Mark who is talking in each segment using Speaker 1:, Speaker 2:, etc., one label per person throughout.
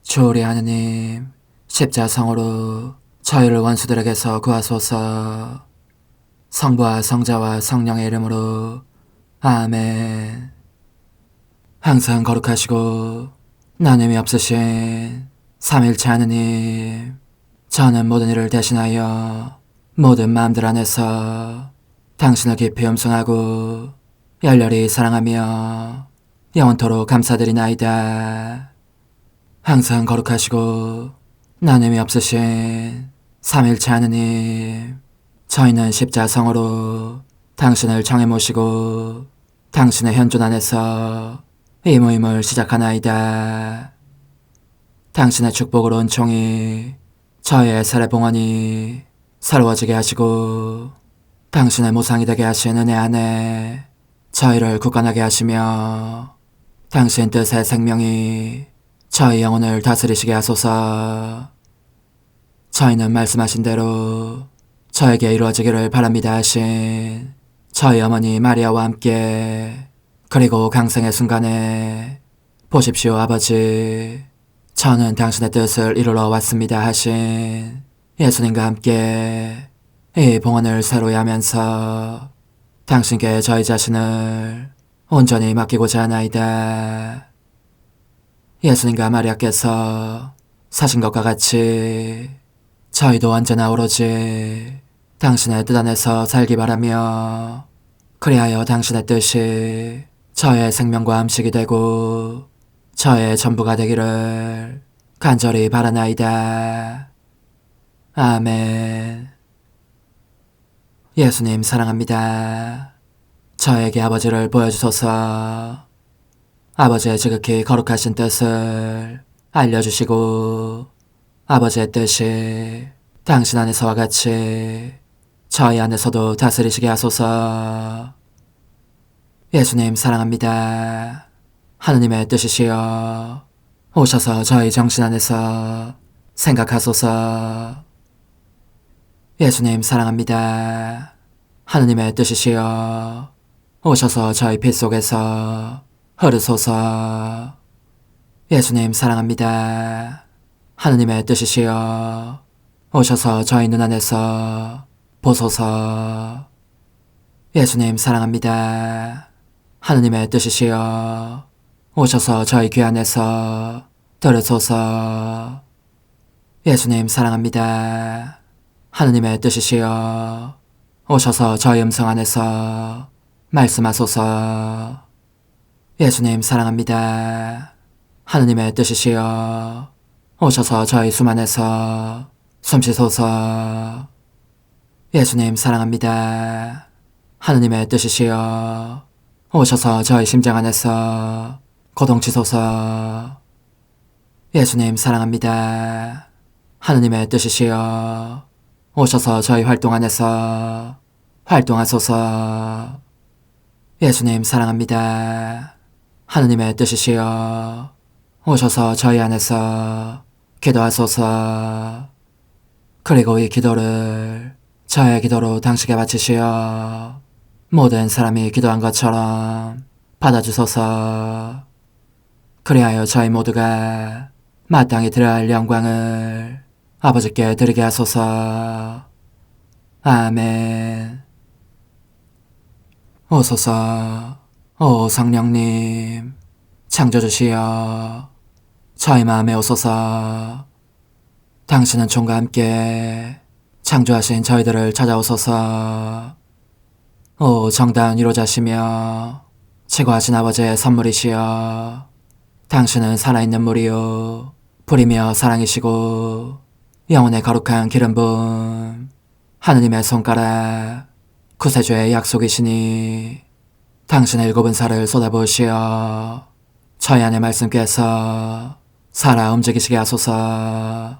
Speaker 1: 주오리 하느님, 십자성으로 저희를 원수들에게서 구하소서. 성부와 성자와 성령의 이름으로 아멘. 항상 거룩하시고 나눔이 없으신 삼일체 하느님, 저는 모든 일을 대신하여 모든 마음들 안에서 당신을 깊이 음성하고 열렬히 사랑하며 영원토록 감사드리나이다. 항상 거룩하시고 나눔이 없으신 삼일체 하느님, 저희는 십자성으로 당신을 정해 모시고 당신의 현존 안에서 이 모임을 시작하나이다. 당신의 축복으로 은총이 저희의 세례봉헌이 새로워지게 하시고 당신의 모상이 되게 하신 은혜 안에 저희를 굳건하게 하시며 당신 뜻의 생명이 저희 영혼을 다스리시게 하소서. 저희는 말씀하신 대로 저에게 이루어지기를 바랍니다 하신 저희 어머니 마리아와 함께, 그리고 강생의 순간에 보십시오 아버지, 저는 당신의 뜻을 이루러 왔습니다 하신 예수님과 함께 이 봉헌을 새로이 하면서 당신께 저희 자신을 온전히 맡기고자 하나이다. 예수님과 마리아께서 사신 것과 같이 저희도 언제나 오로지 당신의 뜻 안에서 살기 바라며, 그리하여 당신의 뜻이 저의 생명과 음식이 되고 저의 전부가 되기를 간절히 바라나이다. 아멘. 예수님 사랑합니다. 저에게 아버지를 보여주소서. 아버지의 지극히 거룩하신 뜻을 알려주시고 아버지의 뜻이 당신 안에서와 같이 저희 안에서도 다스리시게 하소서. 예수님 사랑합니다. 하느님의 뜻이시여 오셔서 저희 정신 안에서 생각하소서. 예수님 사랑합니다. 하느님의 뜻이시여 오셔서 저희 피 속에서 흐르소서. 예수님 사랑합니다. 하느님의 뜻이시여 오셔서 저희 눈 안에서 보소서. 예수님 사랑합니다. 하느님의 뜻이시여 오셔서 저희 귀 안에서 들으소서. 예수님 사랑합니다. 하느님의 뜻이시여 오셔서 저희 음성 안에서 말씀하소서. 예수님 사랑합니다. 하느님의 뜻이시여 오셔서 저희 숨 안에서 숨쉬소서. 예수님 사랑합니다. 하느님의 뜻이시여 오셔서 저희 심장 안에서 고동치소서. 예수님 사랑합니다. 하느님의 뜻이시여 오셔서 저희 활동 안에서 활동하소서. 예수님 사랑합니다. 하느님의 뜻이시여 오셔서 저희 안에서 기도하소서. 그리고 이 기도를 저의 기도로 당신께 바치시어 모든 사람이 기도한 것처럼 받아주소서. 그리하여 저희 모두가 마땅히 드려야 할 영광을 아버지께 드리게 하소서. 아멘. 오소서. 오 성령님 창조주시여 저희 마음에 오소서. 당신은 총과 함께 창조하신 저희들을 찾아오소서. 오 정다운 위로자시며 최고하신 아버지의 선물이시여 당신은 살아있는 물이요 불이며 사랑이시고 영혼의 거룩한 기름 부음 하느님의 손가락 구세주의 약속이시니 당신의 일곱은 살을 쏟아부으시어 저희 안에 말씀께서 살아 움직이시게 하소서.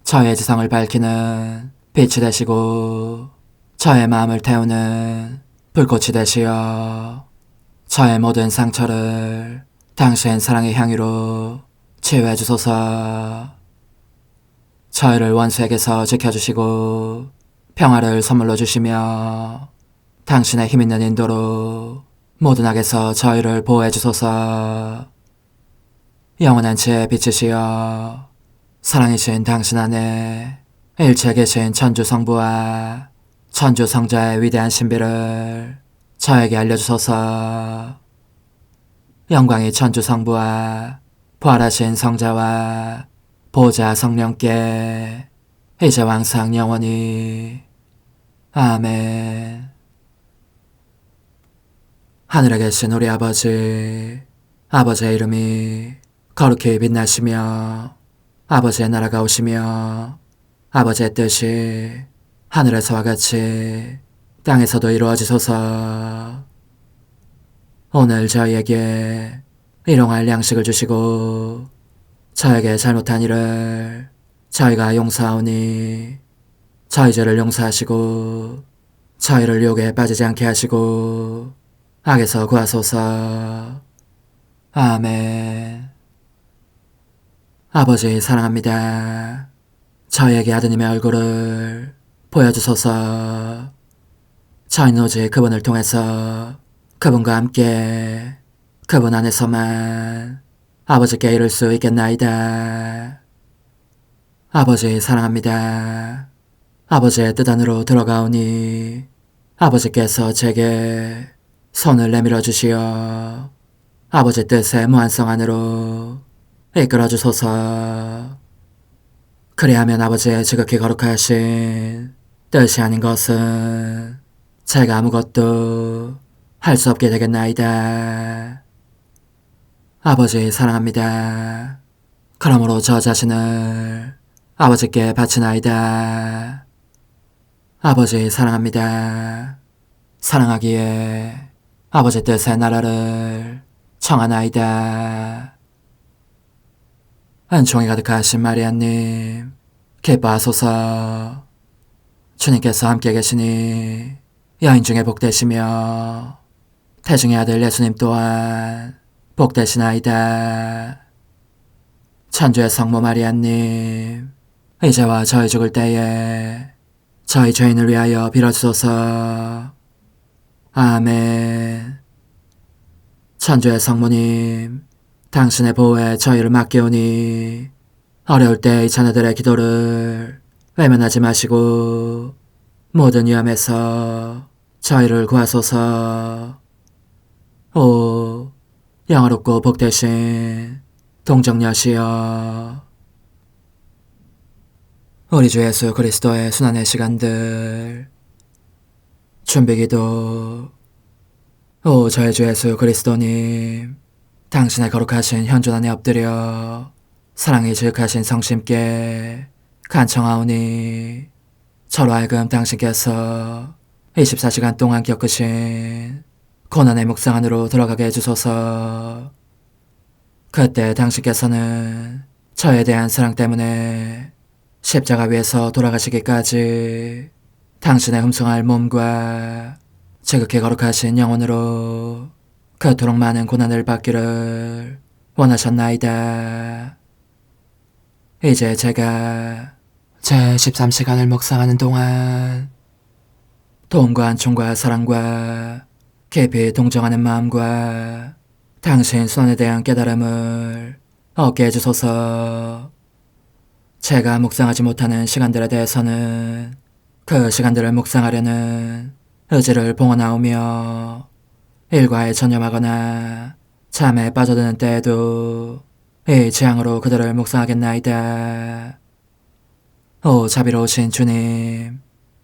Speaker 1: 저의 지성을 밝히는 빛이 되시고 저의 마음을 태우는 불꽃이 되시어 저의 모든 상처를 당신 사랑의 향유로 치유해 주소서. 저희를 원수에게서 지켜주시고 평화를 선물로 주시며 당신의 힘있는 인도로 모든 악에서 저희를 보호해 주소서. 영원한 제 빛이시여 사랑이신 당신 안에 일체 계신 천주 성부와 천주 성자의 위대한 신비를 저에게 알려주소서. 영광이 천주 성부와 부활하신 성자와 보좌 성령께 이제와 항상 영원히 아멘. 하늘에 계신 우리 아버지, 아버지의 이름이 거룩히 빛나시며 아버지의 나라가 오시며 아버지의 뜻이 하늘에서와 같이 땅에서도 이루어지소서. 오늘 저희에게 일용할 양식을 주시고 저에게 잘못한 일을 저희가 용서하오니 저희 죄를 용서하시고 저희를 유혹에 빠지지 않게 하시고 악에서 구하소서. 아멘. 아버지 사랑합니다. 저희에게 아드님의 얼굴을 보여주소서. 저희는 오직 그분을 통해서 그분과 함께 그분 안에서만 아버지께 이룰 수 있겠나이다. 아버지 사랑합니다. 아버지의 뜻 안으로 들어가오니 아버지께서 제게 손을 내밀어 주시어 아버지 뜻의 무한성 안으로 이끌어 주소서. 그리하면 아버지의 지극히 거룩하신 뜻이 아닌 것은 제가 아무것도 할 수 없게 되겠나이다. 아버지 사랑합니다. 그러므로 저 자신을 아버지께 바치나이다. 아버지 사랑합니다. 사랑하기에 아버지 뜻의 나라를 청하나이다. 은총이 가득하신 마리아님, 기뻐하소서. 주님께서 함께 계시니 여인 중에 복되시며 태중의 아들 예수님 또한 복되시나이다. 천주의 성모 마리아님, 이제와 저희 죽을 때에 저희 죄인을 위하여 빌어주소서. 아멘. 천주의 성모님, 당신의 보호에 저희를 맡기오니 어려울 때 이 자녀들의 기도를 외면하지 마시고 모든 위험에서 저희를 구하소서. 오, 영화롭고 복되신 동정녀시여, 우리 주 예수 그리스도의 순환의 시간들 준비기도. 오 저희 주 예수 그리스도님, 당신의 거룩하신 현존 안에 엎드려 사랑이 지극하신 성심께 간청하오니 저로 하여금 당신께서 24시간 동안 겪으신 고난의 묵상 안으로 들어가게 해주소서. 그때 당신께서는 저에 대한 사랑 때문에 십자가 위에서 돌아가시기까지 당신의 흠숭할 몸과 지극히 거룩하신 영혼으로 그토록 많은 고난을 받기를 원하셨나이다. 이제 제가 제 13시간을 묵상하는 동안 도움과 안총과 사랑과 깊이 동정하는 마음과 당신 손에 대한 깨달음을 얻게 해주소서. 제가 묵상하지 못하는 시간들에 대해서는 그 시간들을 묵상하려는 의지를 봉헌하오며 일과에 전념하거나 잠에 빠져드는 때에도 이 재앙으로 그들을 묵상하겠나이다. 오 자비로우신 주님,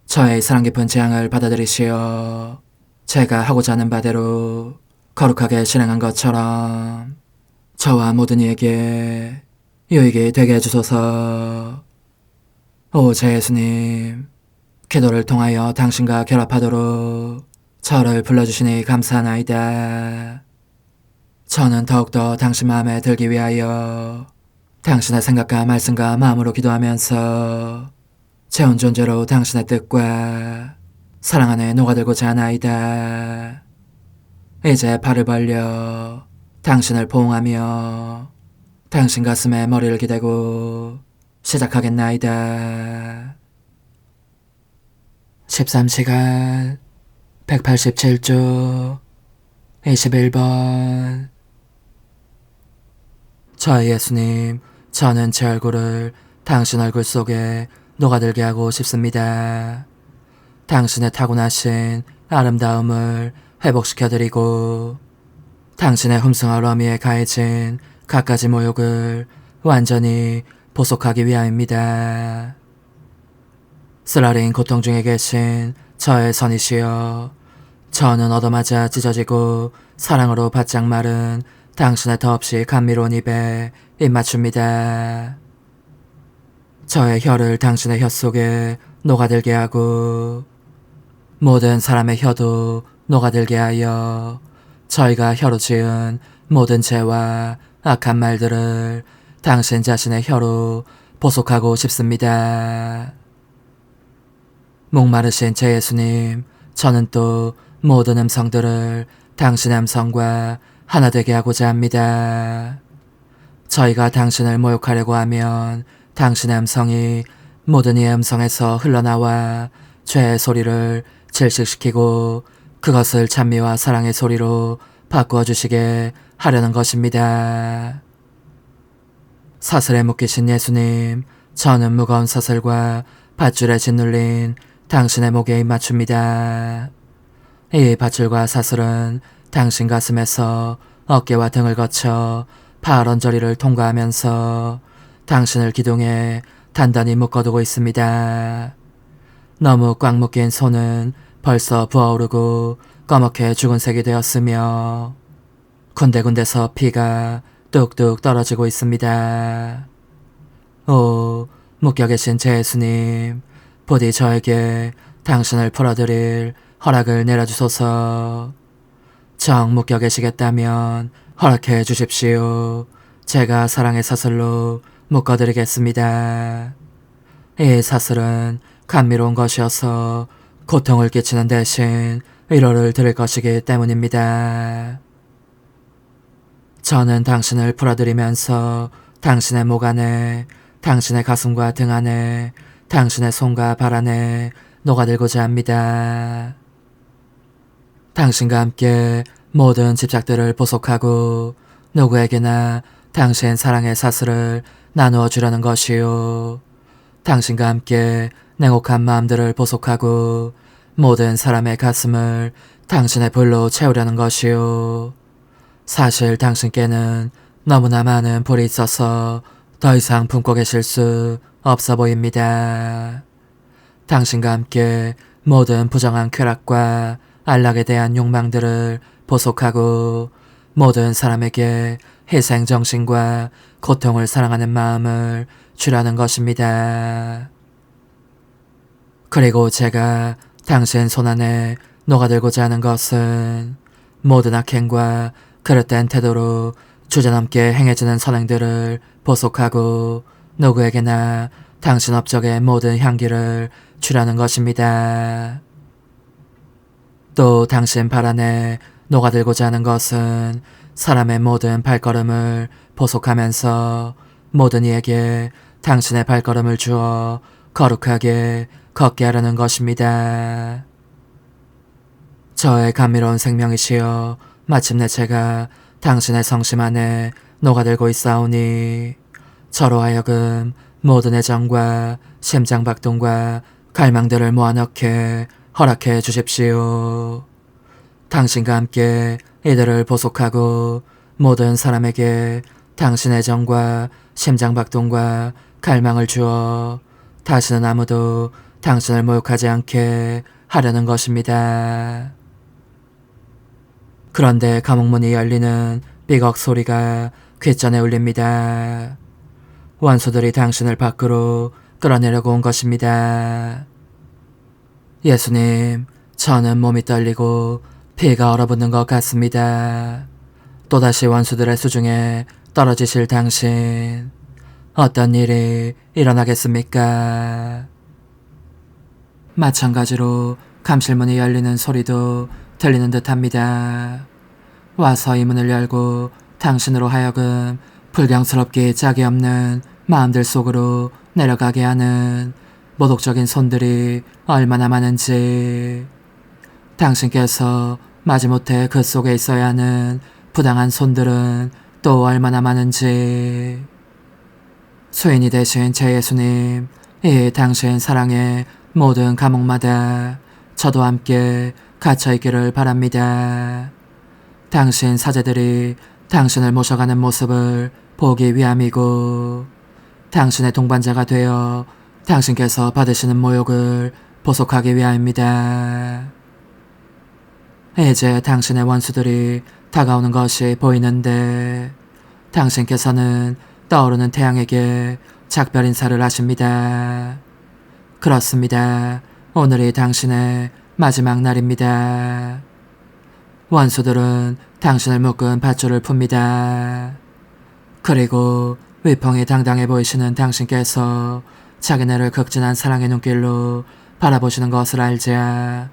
Speaker 1: 저의 사랑 깊은 재앙을 받아들이시어 제가 하고자 하는 바대로 거룩하게 실행한 것처럼 저와 모든 이에게 유익이 되게 해주소서. 오 제 예수님, 기도를 통하여 당신과 결합하도록 저를 불러주시니 감사하나이다. 저는 더욱더 당신 마음에 들기 위하여 당신의 생각과 말씀과 마음으로 기도하면서 제 온 존재로 당신의 뜻과 사랑 안에 녹아들고자 하나이다. 이제 발을 벌려 당신을 포옹하며 당신 가슴에 머리를 기대고 시작하겠나이다. 13시간 187조 21번. 저의 예수님, 저는 제 얼굴을 당신 얼굴 속에 녹아들게 하고 싶습니다. 당신의 타고나신 아름다움을 회복시켜드리고 당신의 흠숭한 러미에 가해진 갖가지 모욕을 완전히 보속하기 위함입니다. 쓰라린 고통 중에 계신 저의 선이시여, 저는 얻어맞아 찢어지고 사랑으로 바짝 마른 당신의 더없이 감미로운 입에 입맞춥니다. 저의 혀를 당신의 혀 속에 녹아들게 하고 모든 사람의 혀도 녹아들게 하여 저희가 혀로 지은 모든 죄와 악한 말들을 당신 자신의 혀로 보속하고 싶습니다. 목마르신 제 예수님, 저는 또 모든 음성들을 당신의 음성과 하나 되게 하고자 합니다. 저희가 당신을 모욕하려고 하면 당신의 음성이 모든 이의 음성에서 흘러나와 죄의 소리를 질식시키고 그것을 찬미와 사랑의 소리로 바꾸어 주시게 하려는 것입니다. 사슬에 묶이신 예수님, 저는 무거운 사슬과 밧줄에 짓눌린 당신의 목에 입맞춥니다. 이 밧줄과 사슬은 당신 가슴에서 어깨와 등을 거쳐 파런저리를 통과하면서 당신을 기둥에 단단히 묶어두고 있습니다. 너무 꽉 묶인 손은 벌써 부어오르고 꺼멓게 죽은색이 되었으며 군데군데서 피가 뚝뚝 떨어지고 있습니다. 오, 묶여 계신 제 예수님, 부디 저에게 당신을 풀어드릴 허락을 내려주소서. 정 묶여 계시겠다면 허락해 주십시오. 제가 사랑의 사슬로 묶어드리겠습니다. 이 사슬은 감미로운 것이어서 고통을 끼치는 대신 위로를 드릴 것이기 때문입니다. 저는 당신을 풀어드리면서 당신의 목 안에, 당신의 가슴과 등 안에, 당신의 손과 발 안에 녹아들고자 합니다. 당신과 함께 모든 집착들을 보속하고 누구에게나 당신 사랑의 사슬을 나누어 주려는 것이요. 당신과 함께 냉혹한 마음들을 보속하고 모든 사람의 가슴을 당신의 불로 채우려는 것이요. 사실 당신께는 너무나 많은 불이 있어서 더 이상 품고 계실 수 없어 보입니다. 당신과 함께 모든 부정한 쾌락과 안락에 대한 욕망들을 보속하고 모든 사람에게 희생정신과 고통을 사랑하는 마음을 주라는 것입니다. 그리고 제가 당신 손안에 녹아들고자 하는 것은 모든 악행과 그릇된 태도로 주저넘게 행해지는 선행들을 보속하고 누구에게나 당신 업적의 모든 향기를 주라는 것입니다. 또 당신 발 안에 녹아들고자 하는 것은 사람의 모든 발걸음을 보속하면서 모든 이에게 당신의 발걸음을 주어 거룩하게 걷게 하려는 것입니다. 저의 감미로운 생명이시여, 마침내 제가 당신의 성심 안에 녹아들고 있사오니 저로 하여금 모든 애정과 심장박동과 갈망들을 모아넣게 허락해 주십시오. 당신과 함께 이들을 보속하고 모든 사람에게 당신의 애정과 심장박동과 갈망을 주어 다시는 아무도 당신을 모욕하지 않게 하려는 것입니다. 그런데 감옥문이 열리는 삐걱 소리가 귓전에 울립니다. 원수들이 당신을 밖으로 끌어내려고 온 것입니다. 예수님, 저는 몸이 떨리고 피가 얼어붙는 것 같습니다. 또다시 원수들의 수중에 떨어지실 당신, 어떤 일이 일어나겠습니까? 마찬가지로 감실문이 열리는 소리도 들리는 듯합니다. 와서 이 문을 열고 당신으로 하여금 불경스럽게 짝이 없는 마음들 속으로 내려가게 하는 모독적인 손들이 얼마나 많은지, 당신께서 마지못해 그 속에 있어야 하는 부당한 손들은 또 얼마나 많은지. 수인이 되신 제 예수님, 이 당신 사랑의 모든 감옥마다 저도 함께 갇혀있기를 바랍니다. 당신 사제들이 당신을 모셔가는 모습을 보기 위함이고, 당신의 동반자가 되어 당신께서 받으시는 모욕을 보속하기 위함입니다. 이제 당신의 원수들이 다가오는 것이 보이는데 당신께서는 떠오르는 태양에게 작별 인사를 하십니다. 그렇습니다. 오늘이 당신의 마지막 날입니다. 원수들은 당신을 묶은 밧줄을 풉니다. 그리고 위풍이 당당해 보이시는 당신께서 자기네를 극진한 사랑의 눈길로 바라보시는 것을 알자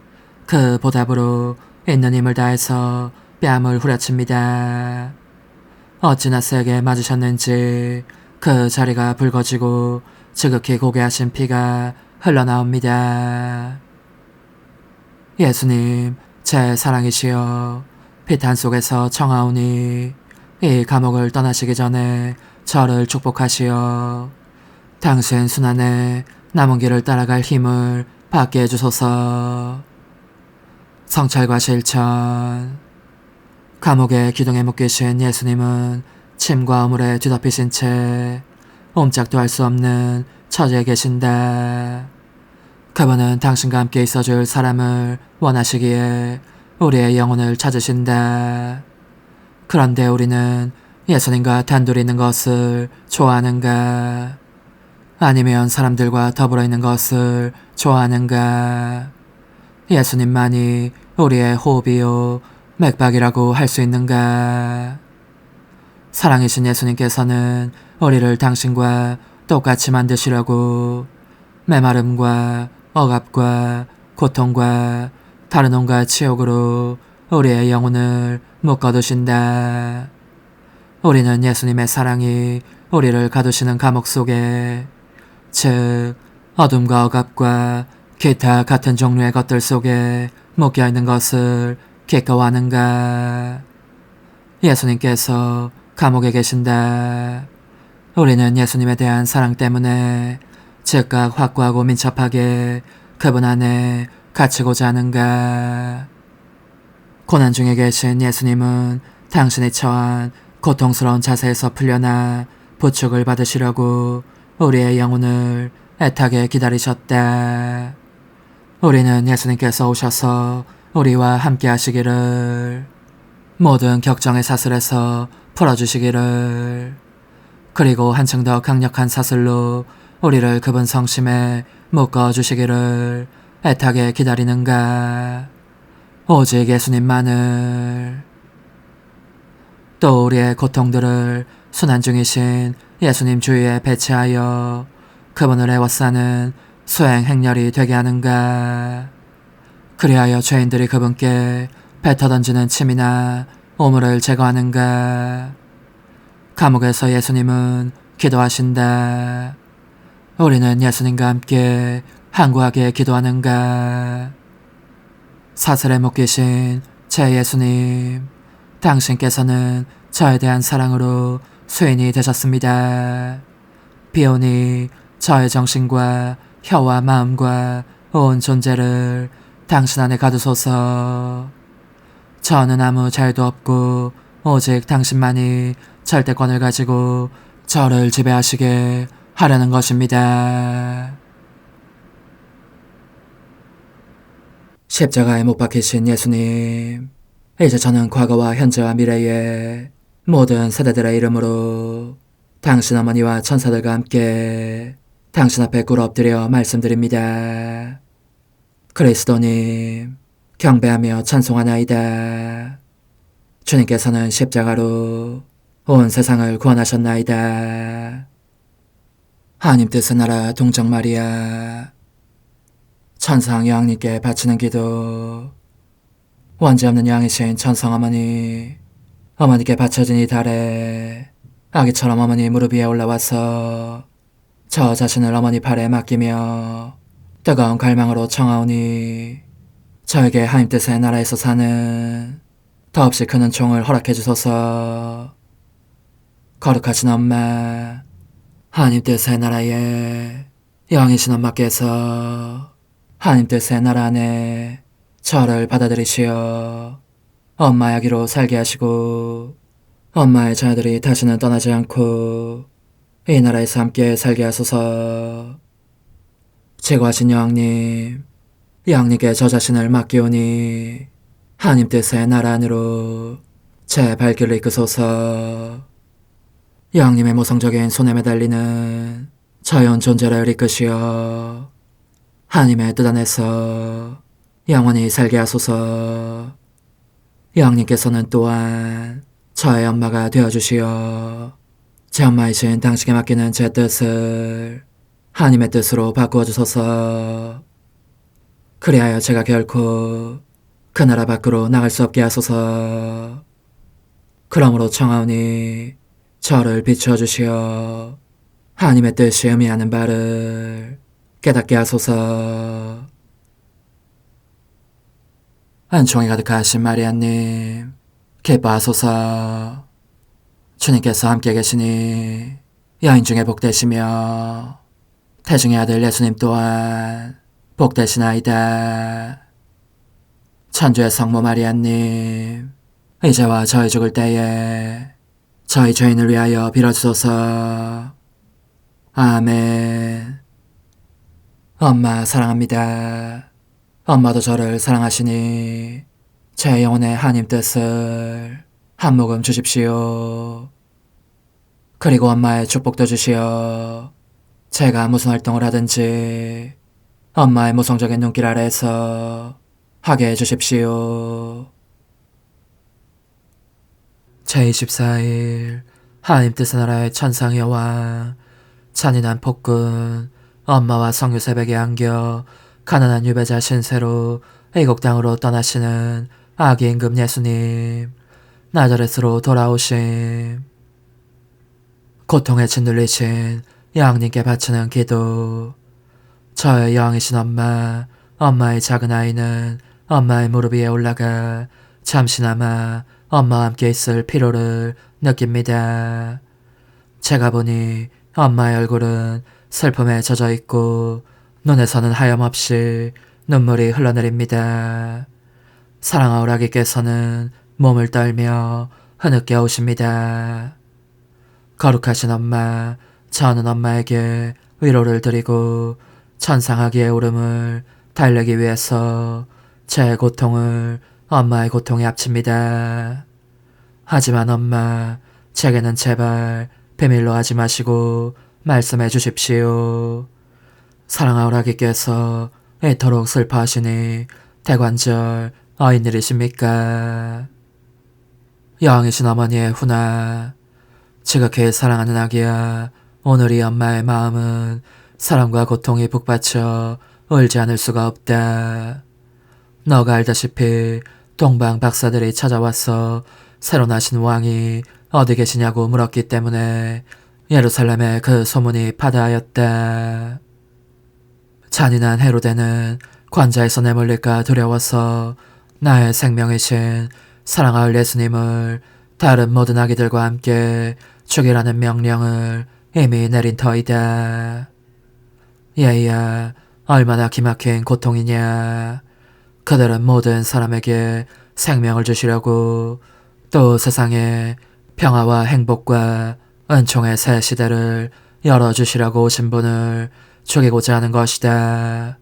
Speaker 1: 그 보답으로 있는 힘을 다해서 뺨을 후려칩니다. 어찌나 세게 맞으셨는지 그 자리가 붉어지고 지극히 고개하신 피가 흘러나옵니다. 예수님, 제 사랑이시여, 피탄 속에서 청하오니 이 감옥을 떠나시기 전에 저를 축복하시어 당신 순환에 남은 길을 따라갈 힘을 받게 해주소서. 성찰과 실천. 감옥의 기둥에 묶이신 예수님은 침과 우물에 뒤덮이신 채 옴짝도 할 수 없는 처지에 계신다. 그분은 당신과 함께 있어줄 사람을 원하시기에 우리의 영혼을 찾으신다. 그런데 우리는 예수님과 단둘이 있는 것을 좋아하는가? 아니면 사람들과 더불어 있는 것을 좋아하는가? 예수님만이 우리의 호흡이요 맥박이라고 할 수 있는가? 사랑이신 예수님께서는 우리를 당신과 똑같이 만드시려고 메마름과 억압과 고통과 다른 온갖 치욕으로 우리의 영혼을 묶어두신다. 우리는 예수님의 사랑이 우리를 가두시는 감옥 속에, 즉 어둠과 억압과 기타 같은 종류의 것들 속에 묶여있는 것을 기꺼워하는가? 예수님께서 감옥에 계신다. 우리는 예수님에 대한 사랑 때문에 즉각 확고하고 민첩하게 그분 안에 갇히고자 하는가? 고난 중에 계신 예수님은 당신이 처한 고통스러운 자세에서 풀려나 부축을 받으시려고 우리의 영혼을 애타게 기다리셨다. 우리는 예수님께서 오셔서 우리와 함께 하시기를, 모든 격정의 사슬에서 풀어주시기를, 그리고 한층 더 강력한 사슬로 우리를 그분 성심에 묶어주시기를 애타게 기다리는가? 오직 예수님만을. 또 우리의 고통들을 순환 중이신 예수님 주위에 배치하여 그분을 애워싸는 수행 행렬이 되게 하는가? 그리하여 죄인들이 그분께 뱉어던지는 침이나 오물을 제거하는가? 감옥에서 예수님은 기도하신다. 우리는 예수님과 함께 항구하게 기도하는가? 사슬에 묶이신 제 예수님, 당신께서는 저에 대한 사랑으로 수인이 되셨습니다. 비오니 저의 정신과 혀와 마음과 온 존재를 당신 안에 가두소서. 저는 아무 자유도 없고 오직 당신만이 절대권을 가지고 저를 지배하시게 하려는 것입니다. 십자가에 못 박히신 예수님, 이제 저는 과거와 현재와 미래의 모든 세대들의 이름으로 당신 어머니와 천사들과 함께 당신 앞에 꿇어 엎드려 말씀드립니다. 그리스도님, 경배하며 찬송하나이다. 주님께서는 십자가로 온 세상을 구원하셨나이다. 하나님 뜻의 나라 동정 마리아, 천상 여왕님께 바치는 기도. 원죄 없는 양이신 천상 어머니, 어머니께 바쳐진 이 달에 아기처럼 어머니 무릎 위에 올라와서 저 자신을 어머니 팔에 맡기며 뜨거운 갈망으로 청하오니 저에게 하나님 뜻의 나라에서 사는 더없이 큰 은총을 허락해 주소서. 거룩하신 엄마, 하나님 뜻의 나라에 영이신 엄마께서 하나님 뜻의 나라 안에 저를 받아들이시어 엄마 아기로 살게 하시고 엄마의 자녀들이 다시는 떠나지 않고 이 나라에서 함께 살게 하소서. 제거하신 여왕님, 여왕님께 저 자신을 맡기오니 하나님 뜻의 나라 안으로 제 발길을 이끄소서. 여왕님의 모성적인 손에 매달리는 자연 존재를 이끄시어 하나님의 뜻 안에서 영원히 살게 하소서. 여왕님께서는 또한 저의 엄마가 되어주시어 제 엄마이신 당신께 맡기는 제 뜻을 하나님의 뜻으로 바꾸어 주소서. 그리하여 제가 결코 그 나라 밖으로 나갈 수 없게 하소서. 그러므로 청하오니 저를 비추어 주시어 하나님의 뜻이 의미하는 바를 깨닫게 하소서. 은총이 가득하신 마리아님, 기뻐하소서. 주님께서 함께 계시니 여인 중에 복되시며 태중의 아들 예수님 또한 복되시나이다. 천주의 성모 마리아님, 이제와 저희 죽을 때에 저희 죄인을 위하여 빌어주소서. 아멘. 엄마 사랑합니다. 엄마도 저를 사랑하시니 제 영혼의 하나님 뜻을 한 모금 주십시오. 그리고 엄마의 축복도 주시어 제가 무슨 활동을 하든지 엄마의 모성적인 눈길 아래에서 하게 해주십시오. 제24일 하나님 뜻의 나라의 천상 여왕, 잔인한 폭군, 엄마와 성유 새벽에 안겨 가난한 유배자 신세로 애국 땅으로 떠나시는 아기 임금 예수님, 나자렛으로 돌아오심. 고통에 짓눌리신 여왕님께 바치는 기도. 저의 여왕이신 엄마, 엄마의 작은 아이는 엄마의 무릎 위에 올라가 잠시나마 엄마와 함께 있을 필요를 느낍니다. 제가 보니 엄마의 얼굴은 슬픔에 젖어 있고 눈에서는 하염없이 눈물이 흘러내립니다. 사랑하오 아기께서는 몸을 떨며 흐느껴 오십니다. 거룩하신 엄마, 저는 엄마에게 위로를 드리고 천상아기의 울음을 달래기 위해서 제 고통을 엄마의 고통에 합칩니다. 하지만 엄마, 제게는 제발 비밀로 하지 마시고 말씀해 주십시오. 사랑하오 아기께서 이토록 슬퍼하시니 대관절 어인일이십니까? 여왕이신 어머니의 훈아, 지극히 사랑하는 아기야, 오늘 이 엄마의 마음은 사랑과 고통이 북받쳐 울지 않을 수가 없다. 너가 알다시피 동방 박사들이 찾아와서 새로 나신 왕이 어디 계시냐고 물었기 때문에 예루살렘에 그 소문이 파다하였다. 잔인한 헤로데는 관자에서 내몰릴까 두려워서 나의 생명이신 사랑할 예수님을 다른 모든 아기들과 함께 죽이라는 명령을 이미 내린 터이다. 얘야, 얼마나 기막힌 고통이냐. 그들은 모든 사람에게 생명을 주시려고 또 세상에 평화와 행복과 은총의 새 시대를 열어주시려고 오신 분을 죽이고자 하는 것이다.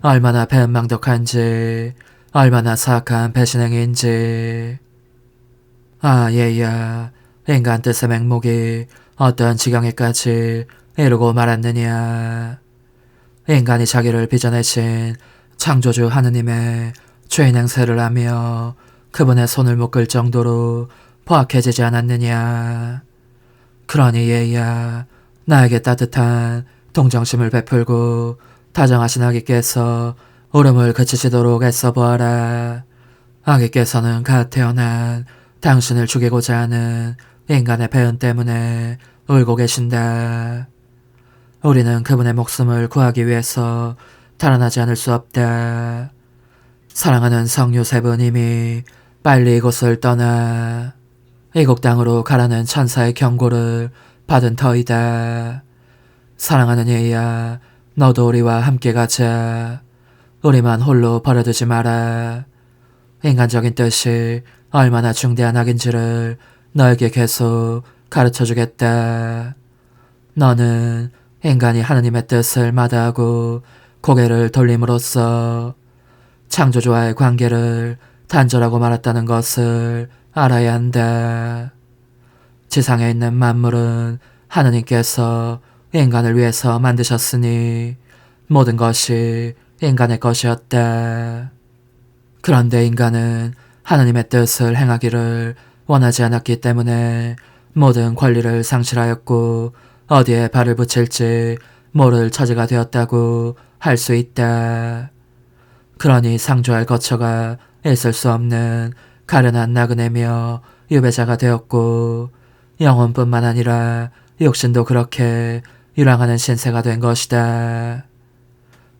Speaker 1: 얼마나 배은망덕한지, 얼마나 사악한 배신행위인지. 아, 얘야, 인간 뜻의 맹목이 어떤 지경에까지 이루고 말았느냐. 인간이 자기를 빚어내신 창조주 하느님의 죄인 행세를 하며 그분의 손을 묶을 정도로 포악해지지 않았느냐. 그러니 얘야, 나에게 따뜻한 동정심을 베풀고 다정하신 아기께서 울음을 그치시도록 애써보아라. 아기께서는 갓 태어난 당신을 죽이고자 하는 인간의 배은 때문에 울고 계신다. 우리는 그분의 목숨을 구하기 위해서 달아나지 않을 수 없다. 사랑하는 성유 세 분님이 빨리 이곳을 떠나 애국 땅으로 가라는 천사의 경고를 받은 터이다. 사랑하는 얘야, 너도 우리와 함께 가자. 우리만 홀로 버려두지 마라. 인간적인 뜻이 얼마나 중대한 악인지를 너에게 계속 가르쳐주겠다. 너는 인간이 하느님의 뜻을 마다하고 고개를 돌림으로써 창조주와의 관계를 단절하고 말았다는 것을 알아야 한다. 지상에 있는 만물은 하느님께서 인간을 위해서 만드셨으니 모든 것이 인간의 것이었다. 그런데 인간은 하느님의 뜻을 행하기를 원하지 않았기 때문에 모든 권리를 상실하였고 어디에 발을 붙일지 모를 처지가 되었다고 할 수 있다. 그러니 상주할 거처가 있을 수 없는 가련한 나그네며 유배자가 되었고 영혼뿐만 아니라 육신도 그렇게 유랑하는 신세가 된 것이다.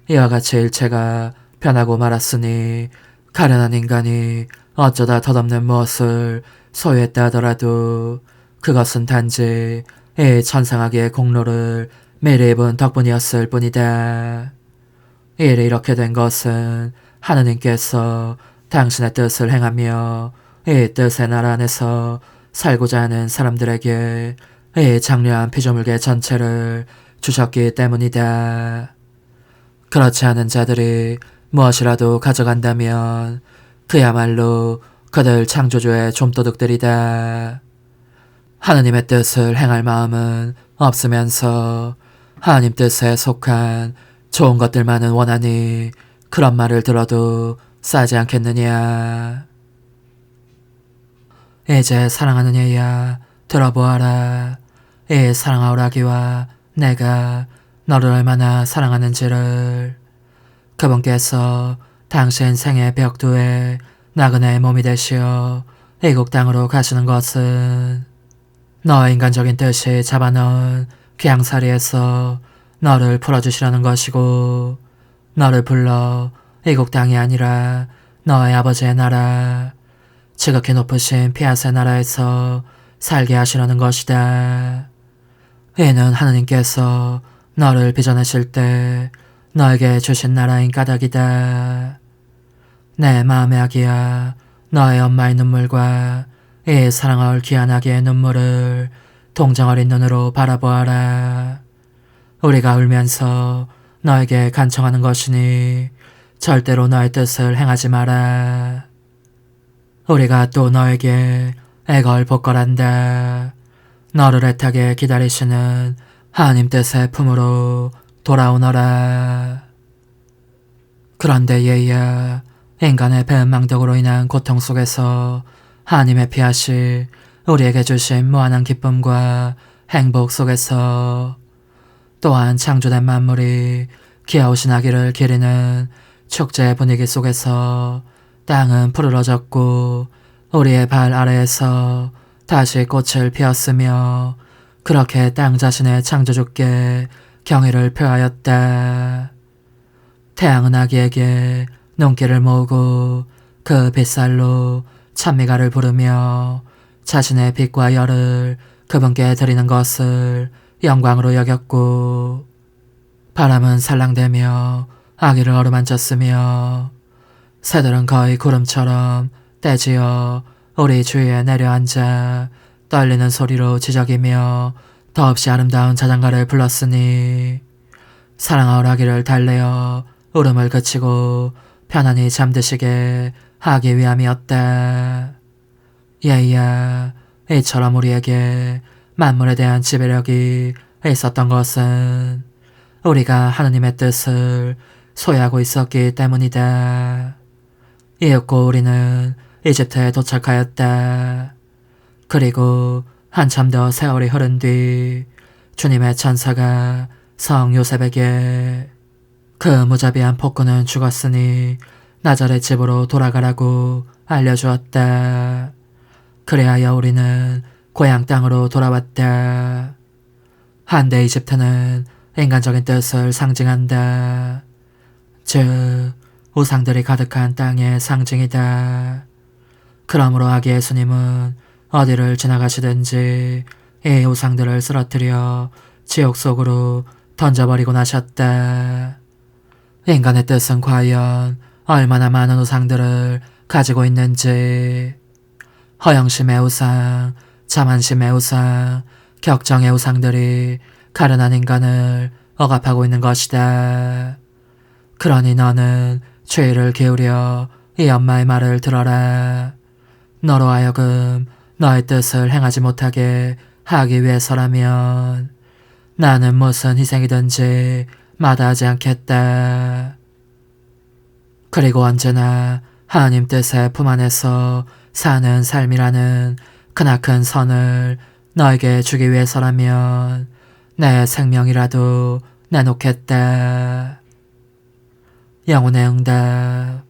Speaker 1: 이와 같이 일체가 변하고 말았으니 가련한 인간이 어쩌다 덧없는 무엇을 소유했다 하더라도 그것은 단지 이 천상학의 공로를 미리 입은 덕분이었을 뿐이다. 일이 이렇게 된 것은 하느님께서 당신의 뜻을 행하며 이 뜻의 나라 안에서 살고자 하는 사람들에게 이 장려한 피조물계 전체를 주셨기 때문이다. 그렇지 않은 자들이 무엇이라도 가져간다면 그야말로 그들 창조주의 좀도둑들이다. 하느님의 뜻을 행할 마음은 없으면서 하느님 뜻에 속한 좋은 것들만은 원하니 그런 말을 들어도 싸지 않겠느냐. 이제 사랑하는 얘야, 들어보아라. 이 사랑하오라기와 내가 너를 얼마나 사랑하는지를. 그분께서 당신 생의 벽두에 나그네의 몸이 되시어 이국 땅으로 가시는 것은 너의 인간적인 뜻이 잡아넣은 귀양사리에서 너를 풀어주시라는 것이고 너를 불러 이국 땅이 아니라 너의 아버지의 나라, 지극히 높으신 피아스의 나라에서 살게 하시려는 것이다. 이는 하느님께서 너를 빚어내실 때 너에게 주신 나라인 까닭이다. 내 마음의 아기야, 너의 엄마의 눈물과 이 사랑하올 귀한 아기의 눈물을 동정 어린 눈으로 바라보아라. 우리가 울면서 너에게 간청하는 것이니 절대로 너의 뜻을 행하지 마라. 우리가 또 너에게 애걸복걸한다. 너를 애타게 기다리시는 하나님 뜻의 품으로 돌아오너라. 그런데 얘야, 인간의 배은망덕으로 인한 고통 속에서 하나님의 피하시 우리에게 주신 무한한 기쁨과 행복 속에서 또한 창조된 만물이 귀하오신 아기를 기리는 축제 분위기 속에서 땅은 푸르러졌고 우리의 발 아래에서 다시 꽃을 피웠으며 그렇게 땅 자신의 창조주께 경의를 표하였다. 태양은 아기에게 눈길을 모으고 그 빗살로 찬미가를 부르며 자신의 빛과 열을 그분께 드리는 것을 영광으로 여겼고 바람은 살랑대며 아기를 어루만졌으며 새들은 거의 구름처럼 떼지어 우리 주위에 내려앉아 떨리는 소리로 지저귀며 더없이 아름다운 자장가를 불렀으니 사랑하올 아기를 달래어 울음을 그치고 편안히 잠드시게 하기 위함이었다. 얘야, 이처럼 우리에게 만물에 대한 지배력이 있었던 것은 우리가 하느님의 뜻을 소유하고 있었기 때문이다. 이윽고 우리는 이집트에 도착하였다. 그리고 한참 더 세월이 흐른 뒤 주님의 천사가 성 요셉에게 그 무자비한 폭군은 죽었으니 나자렛 집으로 돌아가라고 알려주었다. 그래하여 우리는 고향 땅으로 돌아왔다. 한데 이집트는 인간적인 뜻을 상징한다. 즉 우상들이 가득한 땅의 상징이다. 그러므로 아기 예수님은 어디를 지나가시든지 이 우상들을 쓰러뜨려 지옥 속으로 던져버리고 나셨다. 인간의 뜻은 과연 얼마나 많은 우상들을 가지고 있는지. 허영심의 우상, 자만심의 우상, 격정의 우상들이 가련한 인간을 억압하고 있는 것이다. 그러니 너는 주의를 기울여 이 엄마의 말을 들어라. 너로 하여금 너의 뜻을 행하지 못하게 하기 위해서라면 나는 무슨 희생이든지 마다하지 않겠다. 그리고 언제나 하나님 뜻의 품 안에서 사는 삶이라는 크나큰 선을 너에게 주기 위해서라면 내 생명이라도 내놓겠다. 영혼의 응답.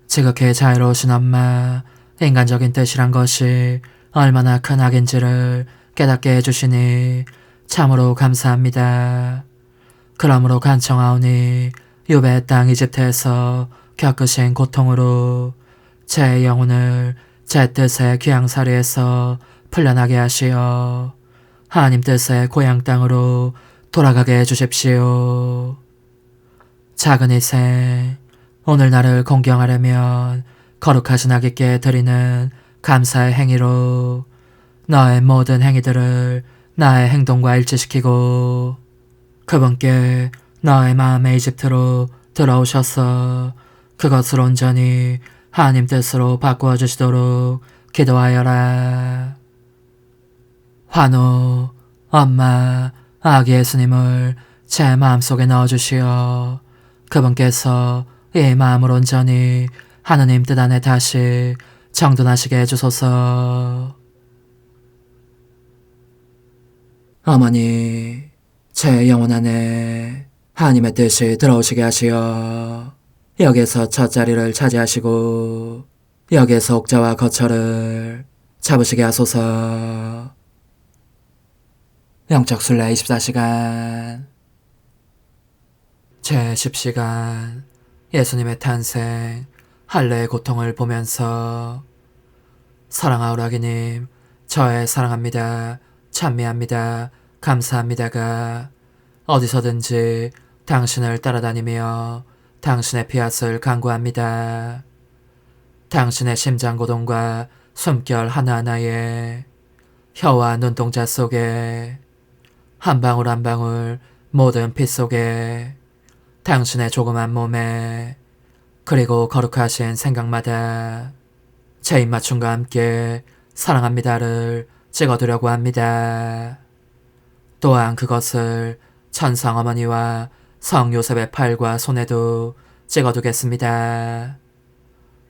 Speaker 1: 지극히 자유로우신 엄마, 인간적인 뜻이란 것이 얼마나 큰 악인지를 깨닫게 해주시니 참으로 감사합니다. 그러므로 간청하오니 유배의 땅 이집트에서 겪으신 고통으로 제 영혼을 제 뜻의 귀양살이에서 풀려나게 하시어 하나님 뜻의 고향 땅으로 돌아가게 해주십시오. 작은 희생, 오늘 나를 공경하려면 거룩하신 아기께 드리는 감사의 행위로 너의 모든 행위들을 나의 행동과 일치시키고 그분께 너의 마음의 이집트로 들어오셔서 그것을 온전히 하나님 뜻으로 바꾸어 주시도록 기도하여라. 환호, 엄마, 아기 예수님을 제 마음속에 넣어주시어 그분께서 이 마음을 온전히 하느님 뜻 안에 다시 정돈하시게 해주소서. 어머니, 제 영혼 안에 하나님의 뜻이 들어오시게 하시어 여기에서 첫 자리를 차지하시고 여기에서 옥자와 거처를 잡으시게 하소서. 영적 순례 24시간 제 10시간 예수님의 탄생 할례의 고통을 보면서 사랑하오라기님, 저의 사랑합니다, 찬미합니다, 감사합니다가 어디서든지 당신을 따라다니며 당신의 피앗을 간구합니다. 당신의 심장고동과 숨결 하나하나에 혀와 눈동자 속에 한 방울 한 방울 모든 피 속에 당신의 조그만 몸에 그리고 거룩하신 생각마다 제 입맞춤과 함께 사랑합니다를 찍어두려고 합니다. 또한 그것을 천상 어머니와 성 요셉의 팔과 손에도 찍어두겠습니다.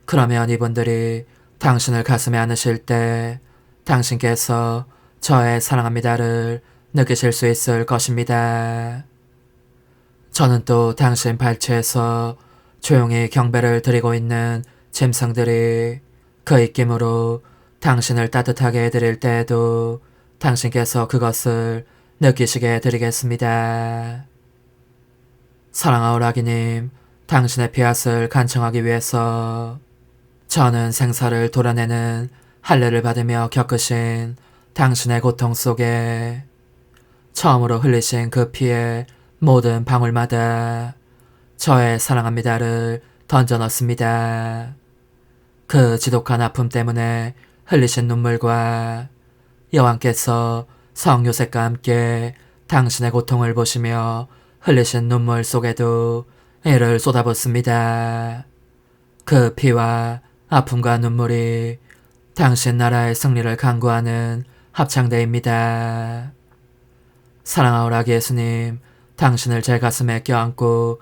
Speaker 1: 그러면 이분들이 당신을 가슴에 안으실 때 당신께서 저의 사랑합니다를 느끼실 수 있을 것입니다. 저는 또 당신 발치에서 조용히 경배를 드리고 있는 짐승들이 그 입김으로 당신을 따뜻하게 해드릴 때에도 당신께서 그것을 느끼시게 해드리겠습니다. 사랑하오라기님, 당신의 피앗을 간청하기 위해서 저는 생사를 도려내는 할례를 받으며 겪으신 당신의 고통 속에 처음으로 흘리신 그 피의 모든 방울마다 저의 사랑합니다를 던져 넣습니다. 그 지독한 아픔 때문에 흘리신 눈물과 여왕께서 성 요셉과 함께 당신의 고통을 보시며 흘리신 눈물 속에도 이를 쏟아붓습니다. 그 피와 아픔과 눈물이 당신 나라의 승리를 간구하는 합창대입니다. 사랑하오라기 예수님, 당신을 제 가슴에 껴안고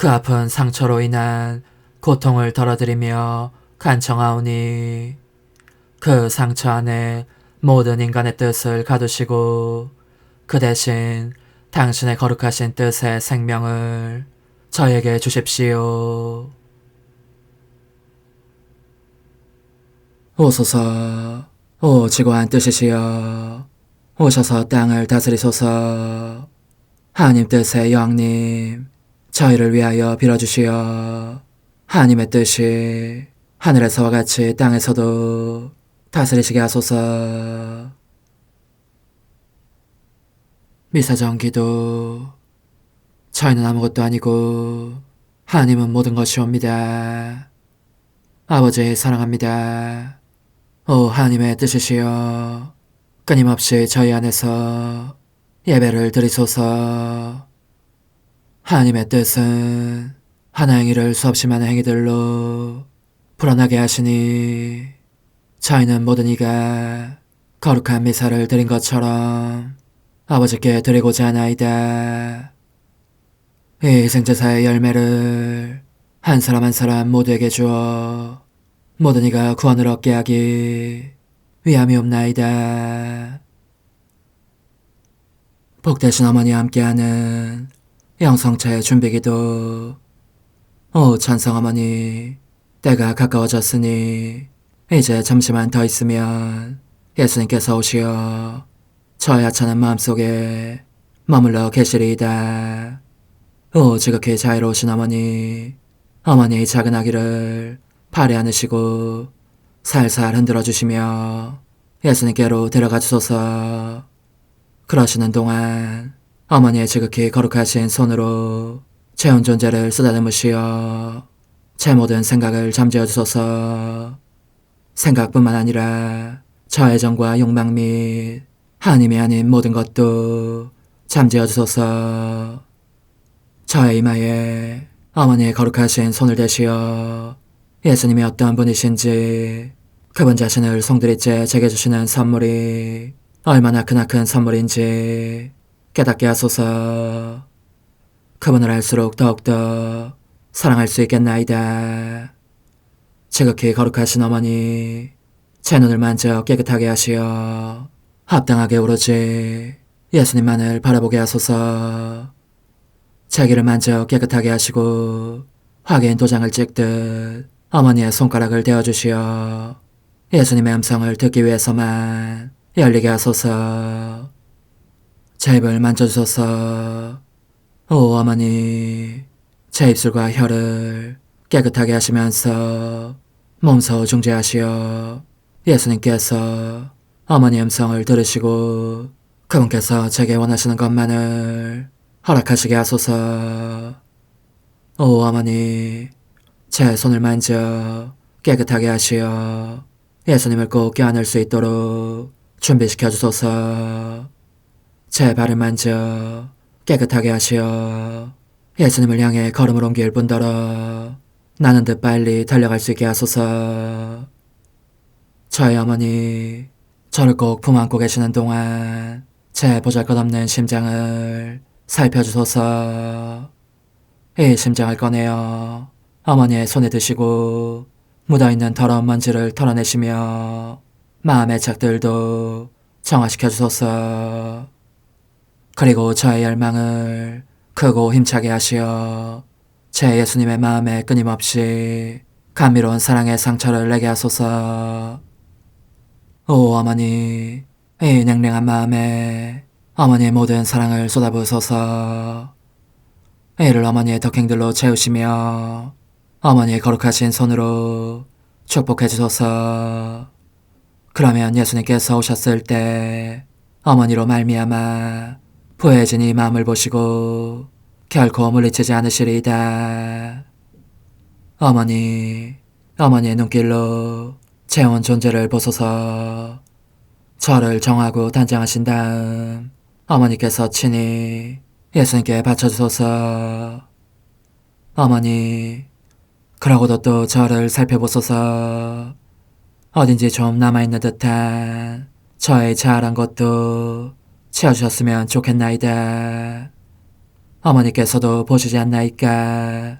Speaker 1: 그 아픈 상처로 인한 고통을 덜어드리며 간청하오니 그 상처 안에 모든 인간의 뜻을 가두시고 그 대신 당신의 거룩하신 뜻의 생명을 저에게 주십시오. 오소서, 오 지고한 뜻이시여, 오셔서 땅을 다스리소서. 하나님 뜻의 여왕님, 저희를 위하여 빌어주시어 하나님의 뜻이 하늘에서와 같이 땅에서도 다스리시게 하소서. 미사정기도 저희는 아무것도 아니고 하나님은 모든 것이옵니다. 아버지 사랑합니다. 오 하나님의 뜻이시여 끊임없이 저희 안에서 예배를 드리소서. 하나님의 뜻은 하나 행위를 수없이 많은 행위들로 불어나게 하시니 저희는 모든 이가 거룩한 미사를 드린 것처럼 아버지께 드리고자 하나이다. 이 희생제사의 열매를 한 사람 한 사람 모두에게 주어 모든 이가 구원을 얻게 하기 위함이옵나이다. 복되신 어머니와 함께하는 영성차의 준비기도. 오 찬성 어머니, 때가 가까워졌으니 이제 잠시만 더 있으면 예수님께서 오시어 저의 하찮은 마음속에 머물러 계시리이다. 오 지극히 자유로우신 어머니, 어머니의 작은 아기를 팔에 안으시고 살살 흔들어 주시며 예수님께로 데려가 주소서. 그러시는 동안 어머니의 지극히 거룩하신 손으로 제 온 존재를 쓰다듬으시어 제 모든 생각을 잠재워 주소서. 생각뿐만 아니라 저의 정과 욕망 및 하나님이 아닌 모든 것도 잠재워 주소서. 저의 이마에 어머니의 거룩하신 손을 대시어 예수님이 어떠한 분이신지 그분 자신을 송두리째 제게 주시는 선물이 얼마나 크나큰 선물인지 깨닫게 하소서. 그분을 알수록 더욱더 사랑할 수 있겠나이다. 지극히 거룩하신 어머니, 제 눈을 만져 깨끗하게 하시어 합당하게 오로지 예수님만을 바라보게 하소서. 제 귀를 만져 깨끗하게 하시고 확인 도장을 찍듯 어머니의 손가락을 대어주시어 예수님의 음성을 듣기 위해서만 열리게 하소서. 제 입을 만져주소서. 오 어머니, 제 입술과 혀를 깨끗하게 하시면서 몸소 중재하시어 예수님께서 어머니의 음성을 들으시고 그분께서 제게 원하시는 것만을 허락하시게 하소서. 오 어머니, 제 손을 만져 깨끗하게 하시어 예수님을 꼭 껴안을 수 있도록 준비시켜 주소서. 제 발을 만져 깨끗하게 하시어 예수님을 향해 걸음을 옮길 뿐더러 나는 듯 빨리 달려갈 수 있게 하소서. 저희 어머니, 저를 꼭 품안고 계시는 동안 제 보잘것없는 심장을 살펴주소서. 이 심장을 꺼내어 어머니의 손에 드시고 묻어있는 더러운 먼지를 털어내시며 마음의 착들도 정화시켜 주소서. 그리고 저의 열망을 크고 힘차게 하시어 제 예수님의 마음에 끊임없이 감미로운 사랑의 상처를 내게 하소서. 오 어머니, 이 냉랭한 마음에 어머니의 모든 사랑을 쏟아부으소서. 이를 어머니의 덕행들로 채우시며 어머니의 거룩하신 손으로 축복해 주소서. 그러면 예수님께서 오셨을 때 어머니로 말미암아 부해진 이 마음을 보시고 결코 물리치지 않으시리이다. 어머니, 어머니의 눈길로 제 온 존재를 보소서. 저를 정하고 단장하신 다음 어머니께서 친히 예수님께 바쳐주소서. 어머니, 그러고도 또 저를 살펴보소서. 어딘지 좀 남아있는 듯한 저의 자아란 것도 채워주셨으면 좋겠나이다. 어머니께서도 보시지 않나이까?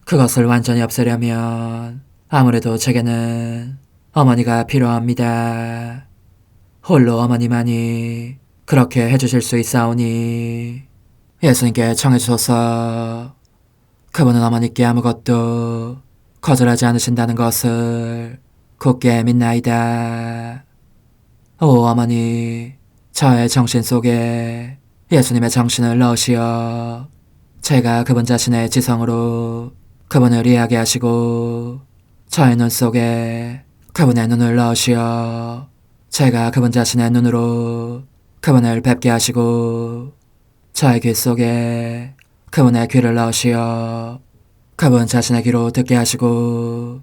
Speaker 1: 그것을 완전히 없애려면 아무래도 제게는 어머니가 필요합니다. 홀로 어머니만이 그렇게 해주실 수 있사오니 예수님께 청해주소서. 그분은 어머니께 아무것도 거절하지 않으신다는 것을 굳게 믿나이다. 오 어머니, 저의 정신 속에 예수님의 정신을 넣으시어 제가 그분 자신의 지성으로 그분을 이해하게 하시고 저의 눈 속에 그분의 눈을 넣으시어 제가 그분 자신의 눈으로 그분을 뵙게 하시고 저의 귀 속에 그분의 귀를 넣으시어 그분 자신의 귀로 듣게 하시고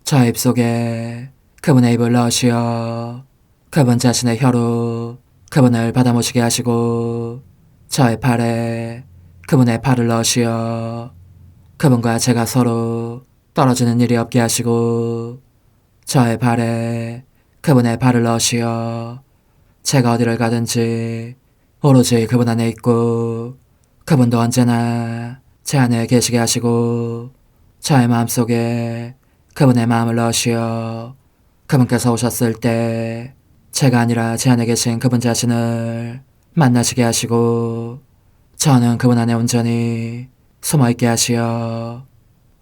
Speaker 1: 저의 입 속에 그분의 입을 넣으시어 그분 자신의 혀로 그분을 받아모시게 하시고 저의 팔에 그분의 팔을 넣으시어 그분과 제가 서로 떨어지는 일이 없게 하시고 저의 발에 그분의 발을 넣으시어 제가 어디를 가든지 오로지 그분 안에 있고 그분도 언제나 제 안에 계시게 하시고 저의 마음속에 그분의 마음을 넣으시어 그분께서 오셨을 때 제가 아니라 제 안에 계신 그분 자신을 만나시게 하시고 저는 그분 안에 온전히 숨어있게 하시어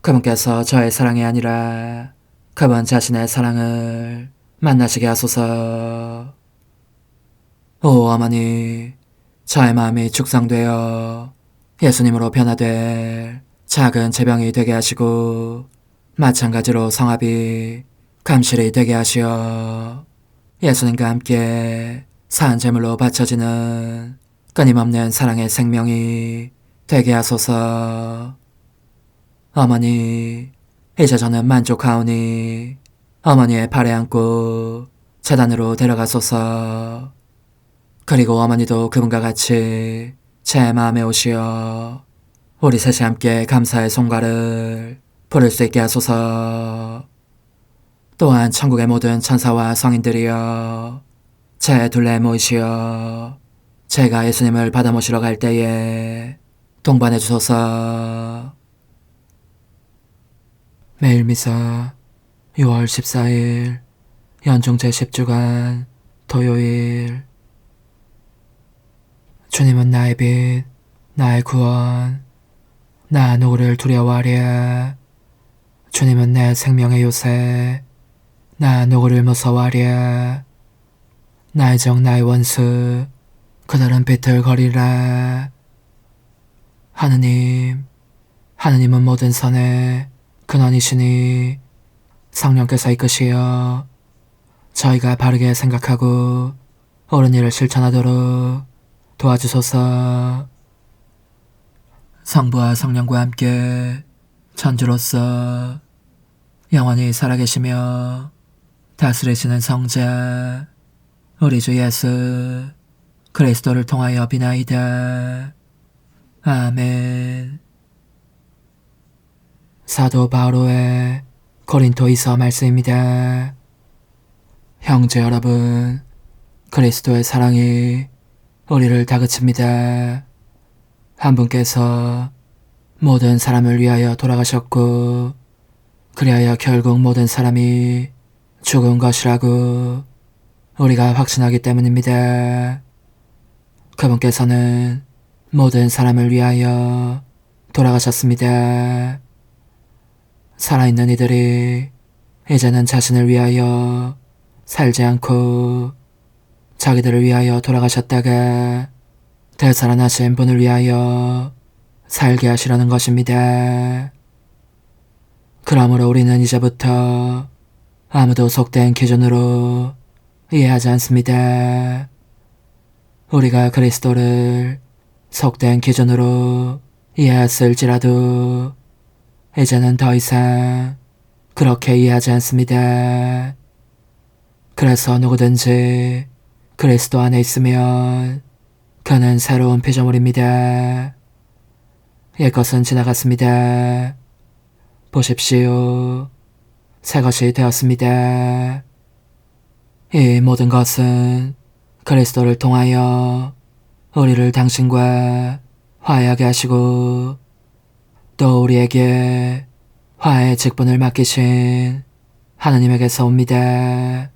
Speaker 1: 그분께서 저의 사랑이 아니라 그분 자신의 사랑을 만나시게 하소서. 오 어머니, 저의 마음이 축성되어 예수님으로 변화될 작은 제병이 되게 하시고 마찬가지로 성합이 감실이 되게 하시어 예수님과 함께 산 제물로 바쳐지는 끊임없는 사랑의 생명이 되게 하소서. 어머니, 이제 저는 만족하오니 어머니의 발에 안고 제단으로 데려가소서. 그리고 어머니도 그분과 같이 제 마음에 오시어 우리 셋이 함께 감사의 송가를 부를 수 있게 하소서. 또한 천국의 모든 천사와 성인들이여 제 둘레에 모이시어 제가 예수님을 받아 모시러 갈 때에 동반해 주소서. 매일 미사 6월 14일 연중 제10주간 토요일. 주님은 나의 빛, 나의 구원, 나 누구를 두려워하랴. 주님은 내 생명의 요새, 나 누구를 무서워하랴. 나의 적 나의 원수, 그들은 비틀거리라. 하느님은 모든 선의 근원이시니 성령께서 이끄시어 저희가 바르게 생각하고 옳은 일을 실천하도록 도와주소서. 성부와 성령과 함께 천주로서 영원히 살아계시며 다스리시는 성자 우리 주 예수 그리스도를 통하여 비나이다. 아멘. 사도 바오로의 고린토이서 말씀입니다. 형제 여러분, 그리스도의 사랑이 우리를 다그칩니다. 한 분께서 모든 사람을 위하여 돌아가셨고 그리하여 결국 모든 사람이 죽은 것이라고 우리가 확신하기 때문입니다. 그분께서는 모든 사람을 위하여 돌아가셨습니다. 살아있는 이들이 이제는 자신을 위하여 살지 않고 자기들을 위하여 돌아가셨다가 되살아나신 분을 위하여 살게 하시려는 것입니다. 그러므로 우리는 이제부터 아무도 속된 기준으로 이해하지 않습니다. 우리가 그리스도를 속된 기준으로 이해했을지라도 이제는 더 이상 그렇게 이해하지 않습니다. 그래서 누구든지 그리스도 안에 있으면 그는 새로운 피조물입니다. 옛것은 지나갔습니다. 보십시오. 새것이 되었습니다. 이 모든 것은 그리스도를 통하여 우리를 당신과 화해하게 하시고 또 우리에게 화해의 직분을 맡기신 하느님에게서 옵니다.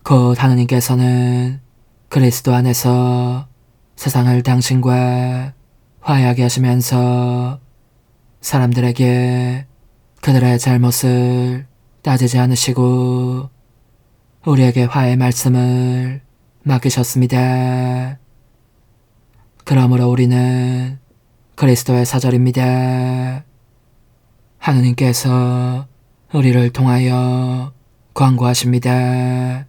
Speaker 1: 곧 하느님께서는 그리스도 안에서 세상을 당신과 화해하게 하시면서 사람들에게 그들의 잘못을 따지지 않으시고 우리에게 화해의 말씀을 맡기셨습니다. 그러므로 우리는 그리스도의 사절입니다. 하느님께서 우리를 통하여 권고하십니다.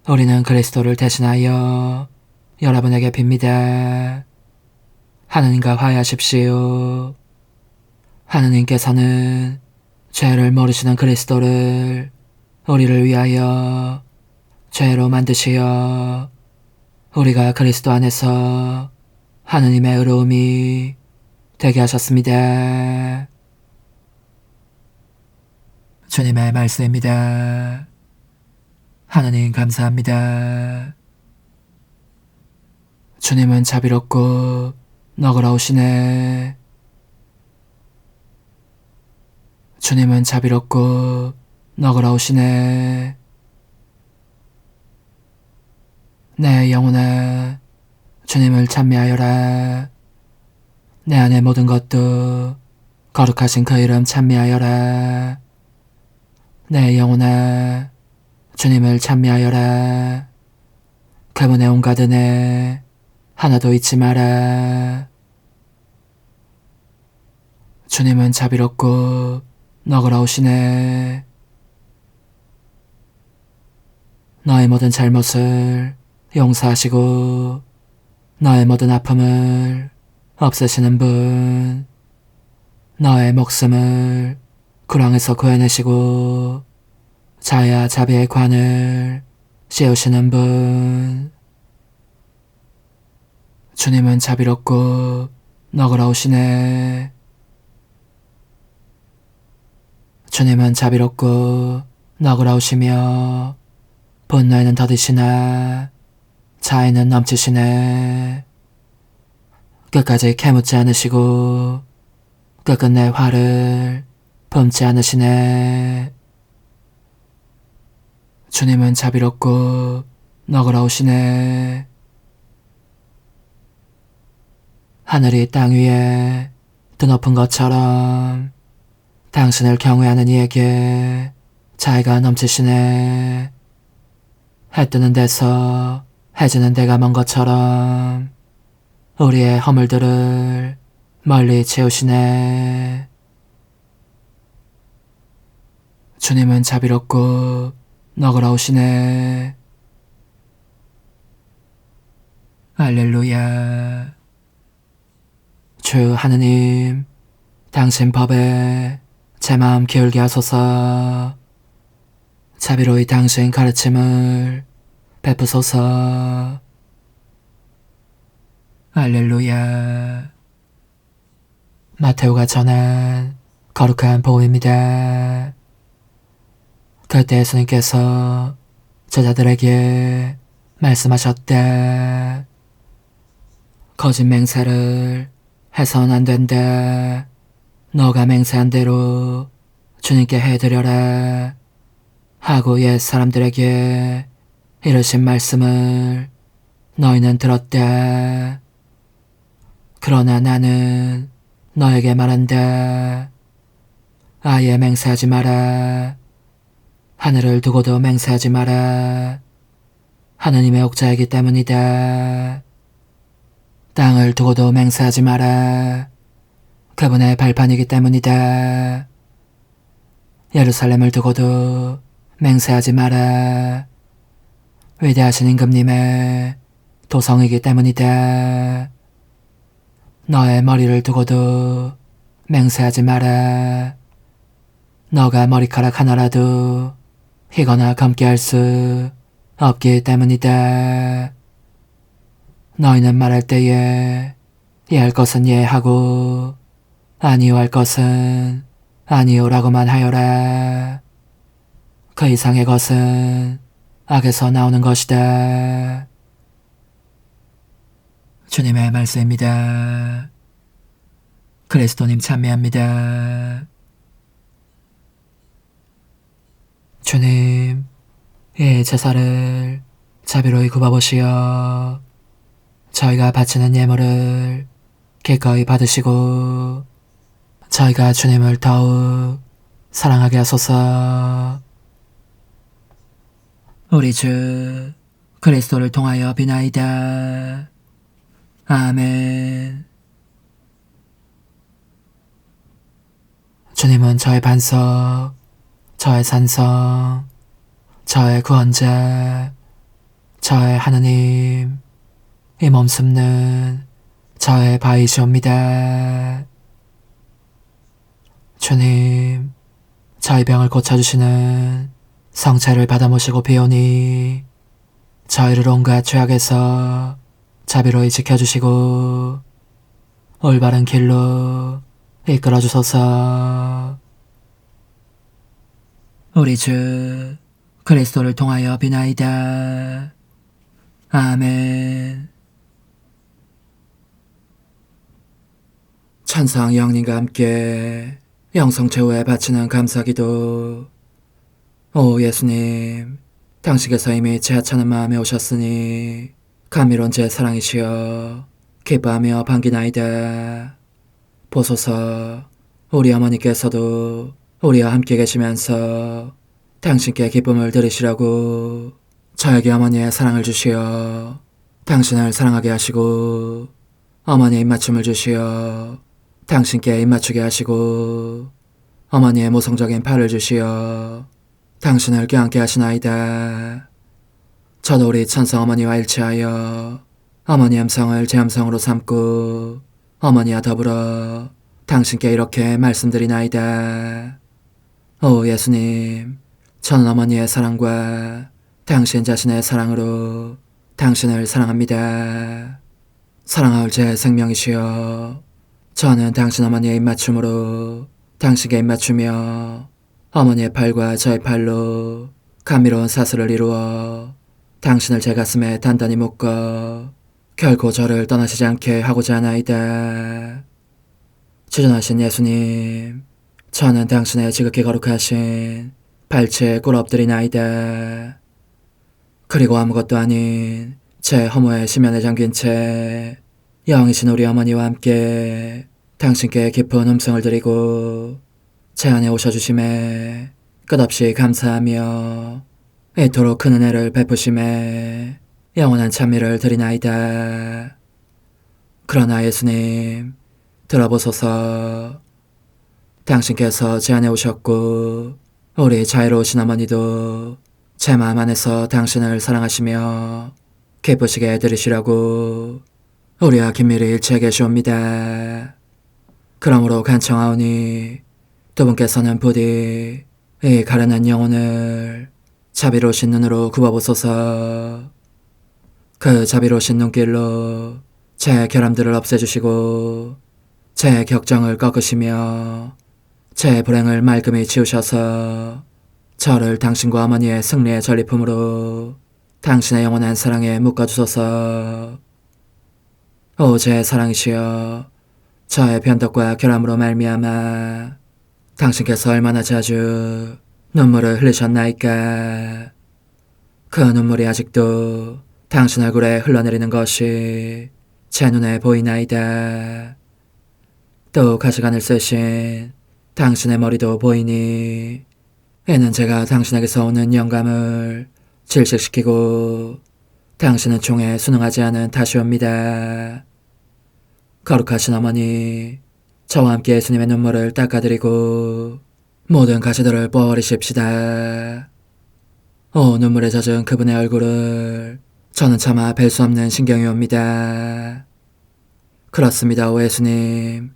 Speaker 1: 우리는 그리스도를 대신하여 여러분에게 빕니다. 하느님과 화해하십시오. 하느님께서는 죄를 모르시는 그리스도를 우리를 위하여 죄로 만드시어 우리가 그리스도 안에서 하느님의 의로움이 되게 하셨습니다. 주님의 말씀입니다. 하느님 감사합니다. 주님은 자비롭고 너그러우시네. 주님은 자비롭고 너그러우시네. 내 영혼아, 주님을 찬미하여라. 내 안의 모든 것도 거룩하신 그 이름 찬미하여라. 내 영혼아, 주님을 찬미하여라. 그분의 온갖 은혜 하나도 잊지 마라. 주님은 자비롭고 너그러우시네. 너의 모든 잘못을 용서하시고 너의 모든 아픔을 없애시는 분, 너의 목숨을 구렁에서 구해내시고 자야 자비의 관을 씌우시는 분. 주님은 자비롭고 너그러우시네. 주님은 자비롭고 너그러우시며 분노에는 더디시나 자애는 넘치시네. 끝까지 캐묻지 않으시고 끝끝내 화를 품지 않으시네. 주님은 자비롭고 너그러우시네. 하늘이 땅 위에 드높은 것처럼 당신을 경외하는 이에게 자애가 넘치시네. 해 뜨는 데서 해 지는 데가 먼 것처럼 우리의 허물들을 멀리 채우시네. 주님은 자비롭고 너그러우시네. 할렐루야. 주 하느님, 당신 법에 제 마음 기울게 하소서. 자비로이 당신 가르침을 베푸소서. 할렐루야. 마테오가 전한 거룩한 복음입니다. 그때 예수님께서 제자들에게 말씀하셨다. 거짓 맹세를 해서는 안 된다. 너가 맹세한 대로 주님께 해드려라 하고 옛 사람들에게 이르신 말씀을 너희는 들었다. 그러나 나는 너에게 말한다. 아예 맹세하지 마라. 하늘을 두고도 맹세하지 마라. 하느님의 옥자이기 때문이다. 땅을 두고도 맹세하지 마라. 그분의 발판이기 때문이다. 예루살렘을 두고도 맹세하지 마라. 위대하신 임금님의 도성이기 때문이다. 너의 머리를 두고도 맹세하지 마라. 너가 머리카락 하나라도 희거나 검게 할 수 없기 때문이다. 너희는 말할 때에 예할 것은 예하고 아니요 할 것은 아니요라고만 하여라. 그 이상의 것은 악에서 나오는 것이다. 주님의 말씀입니다. 그리스도님 찬미합니다. 주님, 이 제사를 자비로이 굽어보시어 저희가 바치는 예물을 기꺼이 받으시고 저희가 주님을 더욱 사랑하게 하소서. 우리 주 그리스도를 통하여 비나이다. 아멘. 주님은 저의 반석, 저의 산성, 저의 구원자, 저의 하느님, 이 몸 숨는 저의 바이시옵니다. 주님, 저희 병을 고쳐주시는 성체를 받아 모시고 비오니 저희를 온갖 죄악에서 자비로이 지켜주시고 올바른 길로 이끌어주소서. 우리 주 그리스도를 통하여 비나이다. 아멘. 천상 영님과 함께 영성 최후에 바치는 감사기도. 오 예수님, 당신께서 이미 제 하찮은 마음에 오셨으니 감미로운 제 사랑이시여 기뻐하며 반기나이다. 보소서, 우리 어머니께서도 우리와 함께 계시면서 당신께 기쁨을 들으시라고 저에게 어머니의 사랑을 주시어 당신을 사랑하게 하시고 어머니의 입맞춤을 주시어 당신께 입맞추게 하시고 어머니의 모성적인 팔을 주시어 당신을 껴안게 하시나이다. 저도 우리 천성 어머니와 일치하여 어머니 음성을 제 음성으로 삼고 어머니와 더불어 당신께 이렇게 말씀드리나이다. 오 예수님, 저는 어머니의 사랑과 당신 자신의 사랑으로 당신을 사랑합니다. 사랑하올 제 생명이시여, 저는 당신 어머니의 입맞춤으로 당신께 입맞추며 어머니의 팔과 저의 팔로 감미로운 사슬을 이루어 당신을 제 가슴에 단단히 묶어 결코 저를 떠나시지 않게 하고자 하나이다. 주전하신 예수님, 저는 당신의 지극히 거룩하신 발치에 꿇어 엎드리나이다. 그리고 아무것도 아닌 제 허무에 심연에 잠긴 채 영이신 우리 어머니와 함께 당신께 깊은 음성을 드리고 제 안에 오셔주심에 끝없이 감사하며 이토록 큰 은혜를 베푸심에 영원한 찬미를 드리나이다. 그러나 예수님, 들어보소서. 당신께서 제 안에 오셨고 우리 자유로우신 어머니도 제 마음 안에서 당신을 사랑하시며 기쁘시게 해드리시라고 우리와 긴밀히 일치해 계시옵니다. 그러므로 간청하오니 두 분께서는 부디 이 가련한 영혼을 자비로우신 눈으로 굽어보소서. 그 자비로우신 눈길로 제 결함들을 없애주시고 제 격정을 꺾으시며 제 불행을 말끔히 지우셔서 저를 당신과 어머니의 승리의 전리품으로 당신의 영원한 사랑에 묶어주소서. 오 제 사랑이시여, 저의 변덕과 결함으로 말미암아 당신께서 얼마나 자주 눈물을 흘리셨나이까. 그 눈물이 아직도 당신 얼굴에 흘러내리는 것이 제 눈에 보이나이다. 또 가시관을 쓰신 당신의 머리도 보이니 이는 제가 당신에게서 오는 영감을 질식시키고 당신은 총에 순응하지 않은 탓이옵니다. 거룩하신 어머니, 저와 함께 예수님의 눈물을 닦아드리고 모든 가시들을 뽑아버리십시다. 오 눈물에 젖은 그분의 얼굴을 저는 차마 뵐 수 없는 신경이 옵니다. 그렇습니다. 오 예수님,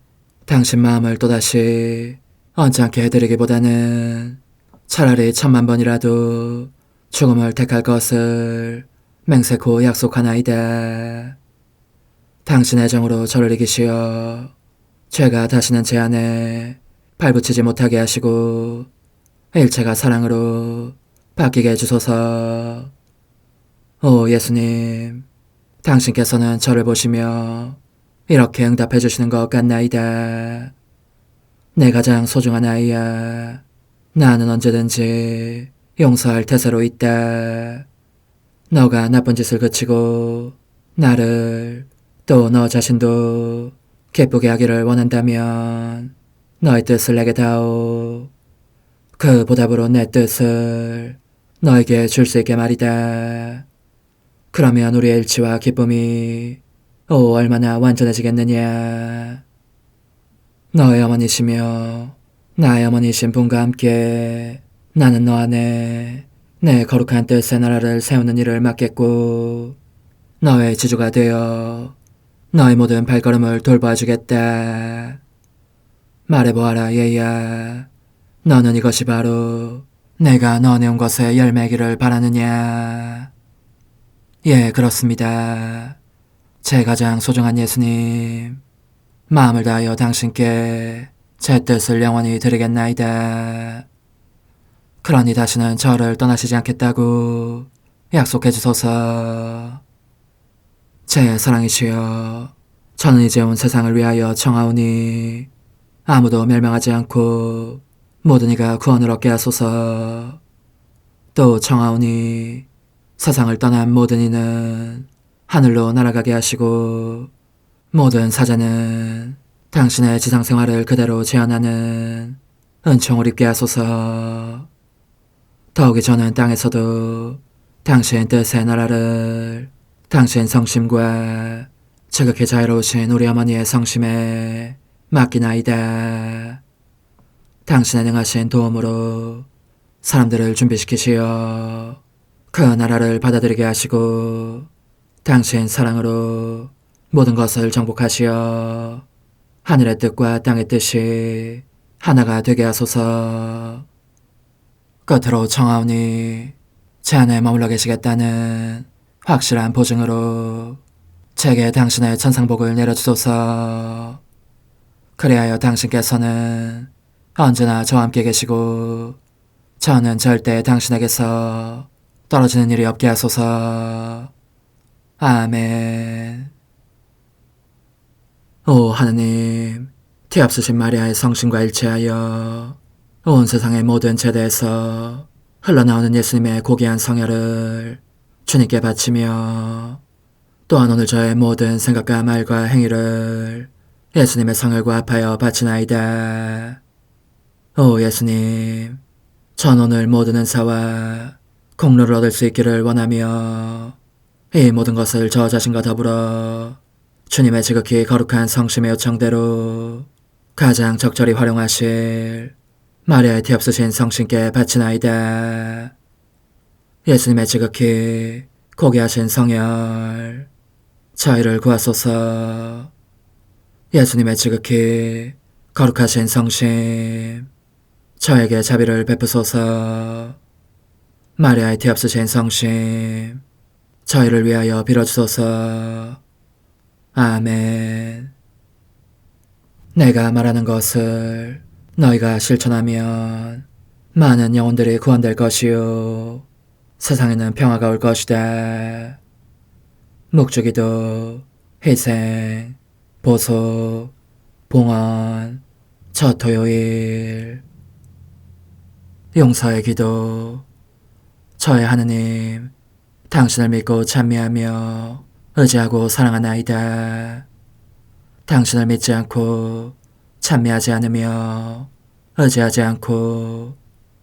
Speaker 1: 당신 마음을 또다시 언짢게 해드리기보다는 차라리 1000,000번이라도 죽음을 택할 것을 맹세코 약속하나이다. 당신의 정으로 저를 이기시어 죄가 다시는 제 안에 발붙이지 못하게 하시고 일체가 사랑으로 바뀌게 해주소서. 오 예수님, 당신께서는 저를 보시며 이렇게 응답해 주시는 것 같나이다. 내 가장 소중한 아이야, 나는 언제든지 용서할 태세로 있다. 너가 나쁜 짓을 그치고 나를 또 너 자신도 기쁘게 하기를 원한다면 너의 뜻을 내게 다오. 그 보답으로 내 뜻을 너에게 줄 수 있게 말이다. 그러면 우리의 일치와 기쁨이 얼마나 완전해지겠느냐. 너의 어머니시며 나의 어머니신 분과 함께 나는 너 안에 내 거룩한 뜻의 나라를 세우는 일을 맡겠고 너의 지주가 되어 너의 모든 발걸음을 돌봐주겠다. 말해보아라 얘야. 너는 이것이 바로 내가 너네 온 것에 열매기를 바라느냐? 예, 그렇습니다. 제 가장 소중한 예수님, 마음을 다하여 당신께 제 뜻을 영원히 드리겠나이다. 그러니 다시는 저를 떠나시지 않겠다고 약속해 주소서. 제 사랑이시여, 저는 이제 온 세상을 위하여 청하오니 아무도 멸망하지 않고 모든 이가 구원을 얻게 하소서. 또 청하오니 세상을 떠난 모든 이는 하늘로 날아가게 하시고 모든 사자는 당신의 지상생활을 그대로 재현하는 은총을 입게 하소서. 더욱이 저는 땅에서도 당신 뜻의 나라를 당신 성심과 지극히 자유로우신 우리 어머니의 성심에 맡기나이다. 당신의 능하신 도움으로 사람들을 준비시키시어 그 나라를 받아들이게 하시고 당신 사랑으로 모든 것을 정복하시어 하늘의 뜻과 땅의 뜻이 하나가 되게 하소서. 끝으로 청하오니 제 안에 머물러 계시겠다는 확실한 보증으로 제게 당신의 천상복을 내려주소서. 그리하여 당신께서는 언제나 저와 함께 계시고 저는 절대 당신에게서 떨어지는 일이 없게 하소서. 아멘. 오 하느님, 티없으신 마리아의 성심과 일치하여 온 세상의 모든 제대에서 흘러나오는 예수님의 고귀한 성혈을 주님께 바치며 또한 오늘 저의 모든 생각과 말과 행위를 예수님의 성혈과 합하여 바치나이다. 오 예수님, 전 오늘 모든 은사와 공로를 얻을 수 있기를 원하며 이 모든 것을 저 자신과 더불어 주님의 지극히 거룩한 성심의 요청대로 가장 적절히 활용하실 마리아의 티없으신 성신께 바치나이다. 예수님의 지극히 고귀하신 성혈, 저희를 구하소서. 예수님의 지극히 거룩하신 성심, 저에게 자비를 베푸소서. 마리아의 티없으신 성심, 저희를 위하여 빌어주소서. 아멘. 내가 말하는 것을 너희가 실천하면 많은 영혼들이 구원될 것이요 세상에는 평화가 올 것이다. 묵주기도, 희생, 보속, 봉헌, 첫 토요일. 용서의 기도. 저의 하느님, 당신을 믿고 찬미하며 의지하고 사랑하나이다. 당신을 믿지 않고 찬미하지 않으며 의지하지 않고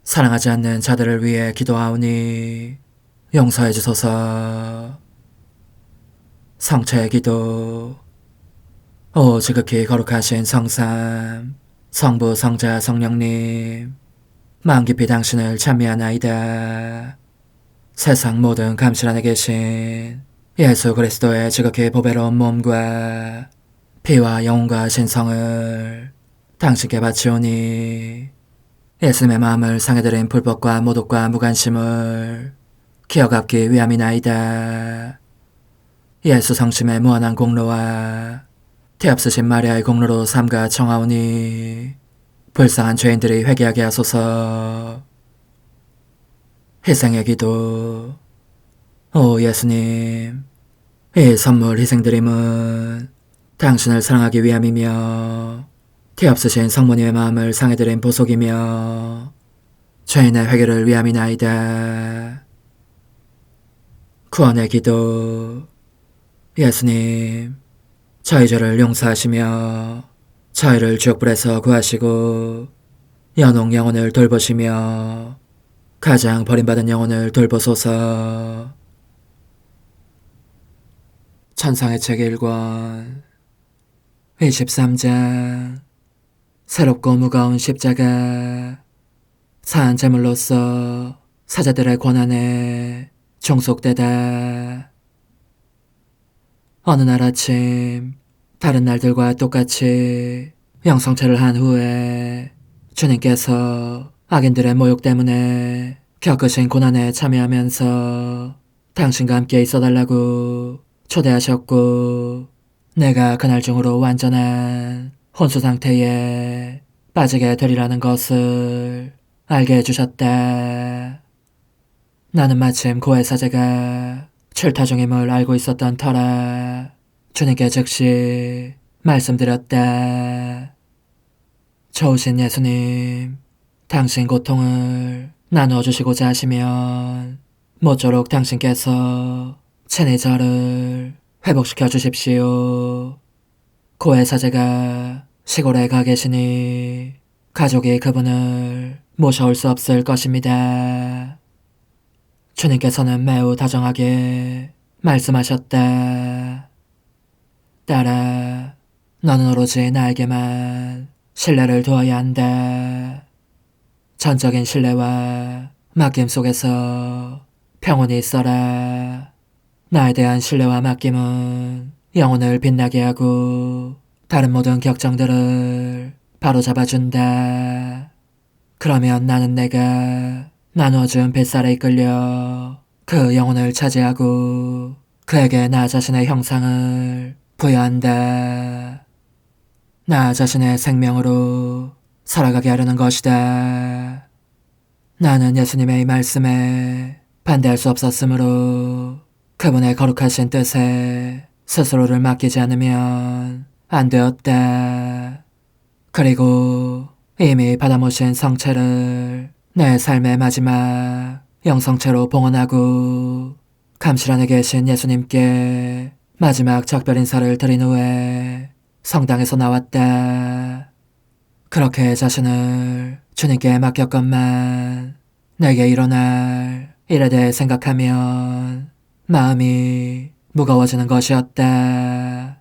Speaker 1: 사랑하지 않는 자들을 위해 기도하오니 용서해 주소서. 성체의 기도. 오 지극히 거룩하신 성삼, 성부, 성자, 성령님, 마음 깊이 당신을 찬미하나이다. 세상 모든 감실 안에 계신 예수 그리스도의 지극히 보배로운 몸과 피와 영혼과 신성을 당신께 바치오니 예수님의 마음을 상해드린 불법과 모독과 무관심을 기어갚기 위함이나이다. 예수 성심의 무한한 공로와 티없으신 마리아의 공로로 삼가 청하오니 불쌍한 죄인들이 회개하게 하소서. 희생의 기도. 오 예수님, 이 선물 희생드림은 당신을 사랑하기 위함이며 티없으신 성모님의 마음을 상해드린 보속이며 죄인의 회개를 위함이나이다. 구원의 기도. 예수님, 저희 죄를 용서하시며 저희를 지옥불에서 구하시고 연옥 영혼을 돌보시며 가장 버림받은 영혼을 돌보소서. 천상의 책 1권 23장. 새롭고 무거운 십자가. 사한 제물로서 사제들의 권한에 종속되다. 어느 날 아침 다른 날들과 똑같이 영성체를 한 후에 주님께서 악인들의 모욕 때문에 겪으신 고난에 참여하면서 당신과 함께 있어달라고 초대하셨고, 내가 그날 중으로 완전한 혼수 상태에 빠지게 되리라는 것을 알게 해주셨다. 나는 마침 고해사제가 출타 중임을 알고 있었던 터라 주님께 즉시 말씀드렸다. 좋으신 예수님, 당신 고통을 나누어 주시고자 하시면 모쪼록 당신께서 친히 저를 회복시켜 주십시오. 고해사제가 시골에 가 계시니 가족이 그분을 모셔올 수 없을 것입니다. 주님께서는 매우 다정하게 말씀하셨다. 딸아, 너는 오로지 나에게만 신뢰를 두어야 한다. 전적인 신뢰와 맡김 속에서 평온이 있어라. 나에 대한 신뢰와 맡김은 영혼을 빛나게 하고 다른 모든 격정들을 바로잡아준다. 그러면 나는 내가 나누어준 뱃살에 이끌려 그 영혼을 차지하고 그에게 나 자신의 형상을 부여한다. 나 자신의 생명으로 살아가게 하려는 것이다. 나는 예수님의 이 말씀에 반대할 수 없었으므로 그분의 거룩하신 뜻에 스스로를 맡기지 않으면 안 되었다. 그리고 이미 받아모신 성체를 내 삶의 마지막 영성체로 봉헌하고 감실 안에 계신 예수님께 마지막 작별 인사를 드린 후에 성당에서 나왔다. 그렇게 자신을 주님께 맡겼건만 내게 일어날 일에 대해 생각하면 마음이 무거워지는 것이었다.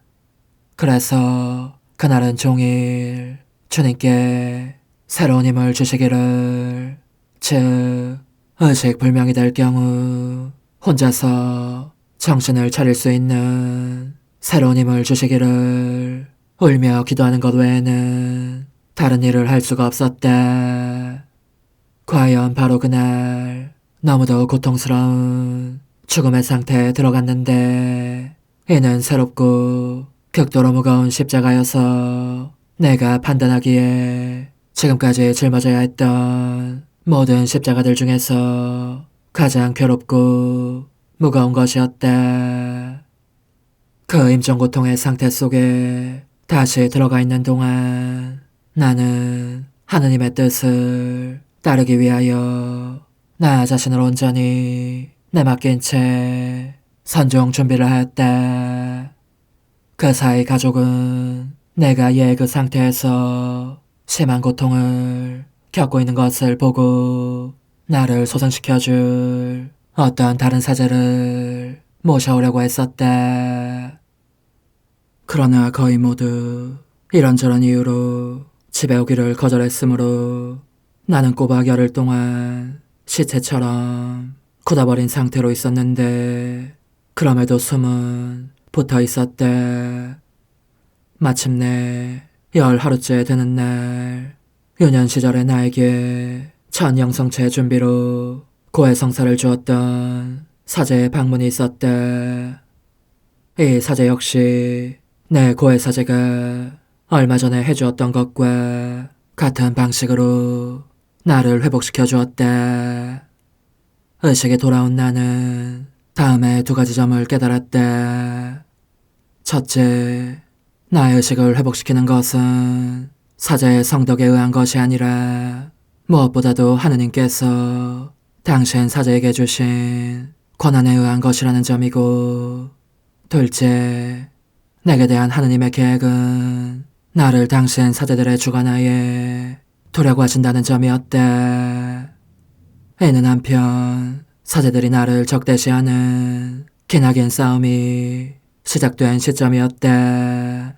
Speaker 1: 그래서 그날은 종일 주님께 새로운 힘을 주시기를, 즉 의식불명이 될 경우 혼자서 정신을 차릴 수 있는 새로운 힘을 주시기를 울며 기도하는 것 외에는 다른 일을 할 수가 없었다. 과연 바로 그날 너무도 고통스러운 죽음의 상태에 들어갔는데, 이는 새롭고 극도로 무거운 십자가여서 내가 판단하기에 지금까지 짊어져야 했던 모든 십자가들 중에서 가장 괴롭고 무거운 것이었다. 그 임종고통의 상태 속에 다시 들어가 있는 동안 나는 하느님의 뜻을 따르기 위하여 나 자신을 온전히 내맡긴 채 선종 준비를 하였다. 그 사이 가족은 내가 그 상태에서 심한 고통을 겪고 있는 것을 보고 나를 소생시켜줄 어떤 다른 사제를 모셔오려고 했었다. 그러나 거의 모두 이런저런 이유로 집에 오기를 거절했으므로 나는 꼬박 열흘 동안 시체처럼 굳어버린 상태로 있었는데, 그럼에도 숨은 붙어 있었다. 마침내 10하루째 되는 날, 유년 시절의 나에게 첫 영성체 준비로 고해성사를 주었던 사제의 방문이 있었다. 이 사제 역시 내 고해사제가 얼마 전에 해주었던 것과 같은 방식으로 나를 회복시켜 주었다. 의식이 돌아온 나는 다음에 2가지 점을 깨달았다. 첫째, 나의 의식을 회복시키는 것은 사제의 성덕에 의한 것이 아니라 무엇보다도 하느님께서 당신 사제에게 주신 권한에 의한 것이라는 점이고, 둘째, 내게 대한 하느님의 계획은 나를 당신 사제들의 주관하에 두려고 하신다는 점이었다. 이는 한편 사제들이 나를 적대시하는 기나긴 싸움이 시작된 시점이었다.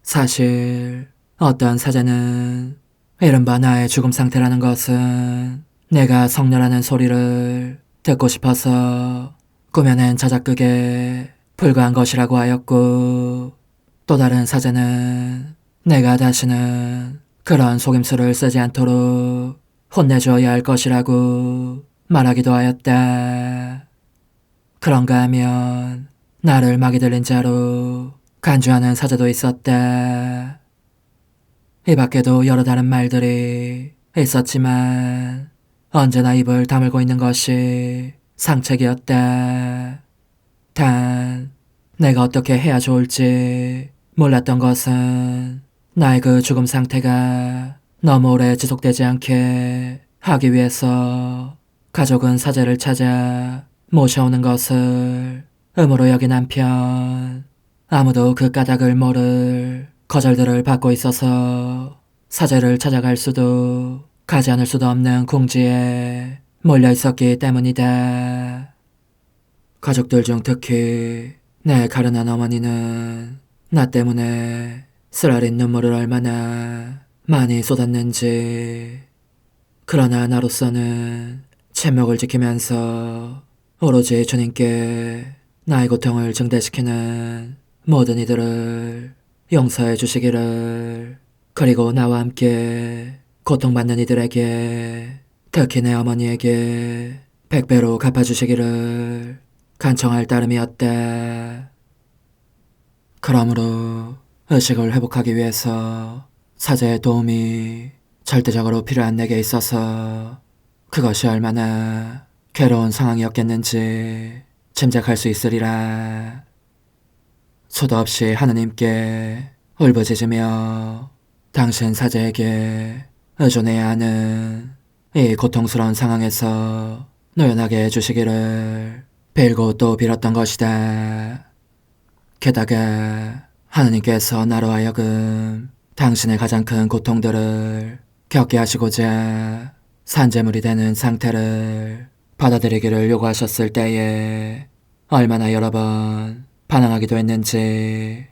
Speaker 1: 사실 어떤 사제는 이른바 나의 죽음 상태라는 것은 내가 성녀라는 소리를 듣고 싶어서 꿈에는 자작극에 불과한 것이라고 하였고, 또 다른 사제는 내가 다시는 그런 속임수를 쓰지 않도록 혼내주어야 할 것이라고 말하기도 하였다. 그런가 하면 나를 마귀 들린 자로 간주하는 사제도 있었다. 이 밖에도 여러 다른 말들이 있었지만 언제나 입을 다물고 있는 것이 상책이었다. 단 내가 어떻게 해야 좋을지 몰랐던 것은 나의 그 죽음 상태가 너무 오래 지속되지 않게 하기 위해서 가족은 사제를 찾아 모셔오는 것을 의무로 여긴 한편, 아무도 그 까닭을 모를 거절들을 받고 있어서 사제를 찾아갈 수도 가지 않을 수도 없는 궁지에 몰려 있었기 때문이다. 가족들 중 특히 내 가련한 어머니는 나 때문에 쓰라린 눈물을 얼마나 많이 쏟았는지. 그러나 나로서는 쳔목을 지키면서 오로지 주님께 나의 고통을 증대시키는 모든 이들을 용서해 주시기를, 그리고 나와 함께 고통받는 이들에게, 특히 내 어머니에게 100배로 갚아주시기를 간청할 따름이었다. 그러므로 의식을 회복하기 위해서 사제의 도움이 절대적으로 필요한 내게 있어서 그것이 얼마나 괴로운 상황이었겠는지 짐작할 수 있으리라. 수도 없이 하느님께 울부짖으며 당신 사제에게 의존해야 하는 이 고통스러운 상황에서 노연하게 해주시기를 빌고 또 빌었던 것이다. 게다가 하느님께서 나로 하여금 당신의 가장 큰 고통들을 겪게 하시고자 산재물이 되는 상태를 받아들이기를 요구하셨을 때에 얼마나 여러 번 반항하기도 했는지.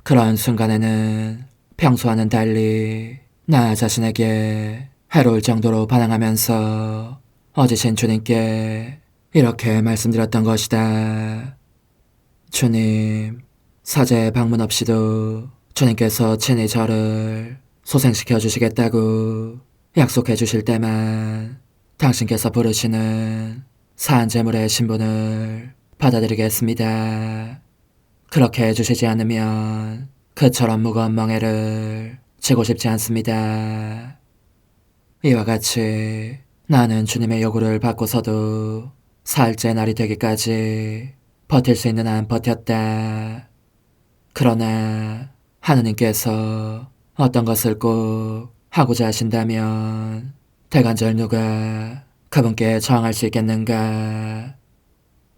Speaker 1: 그런 순간에는 평소와는 달리 나 자신에게 해로울 정도로 반항하면서 어지신 주님께 이렇게 말씀드렸던 것이다. 주님, 사제 방문 없이도 주님께서 친히 저를 소생시켜 주시겠다고 약속해 주실 때만 당신께서 부르시는 사한제물의 신분을 받아들이겠습니다. 그렇게 해주시지 않으면 그처럼 무거운 멍에를 지고 싶지 않습니다. 이와 같이 나는 주님의 요구를 받고서도 사흘째 날이 되기까지 버틸 수 있는 한 버텼다. 그러나 하느님께서 어떤 것을 꼭 하고자 하신다면 대관절 누가 그분께 저항할 수 있겠는가.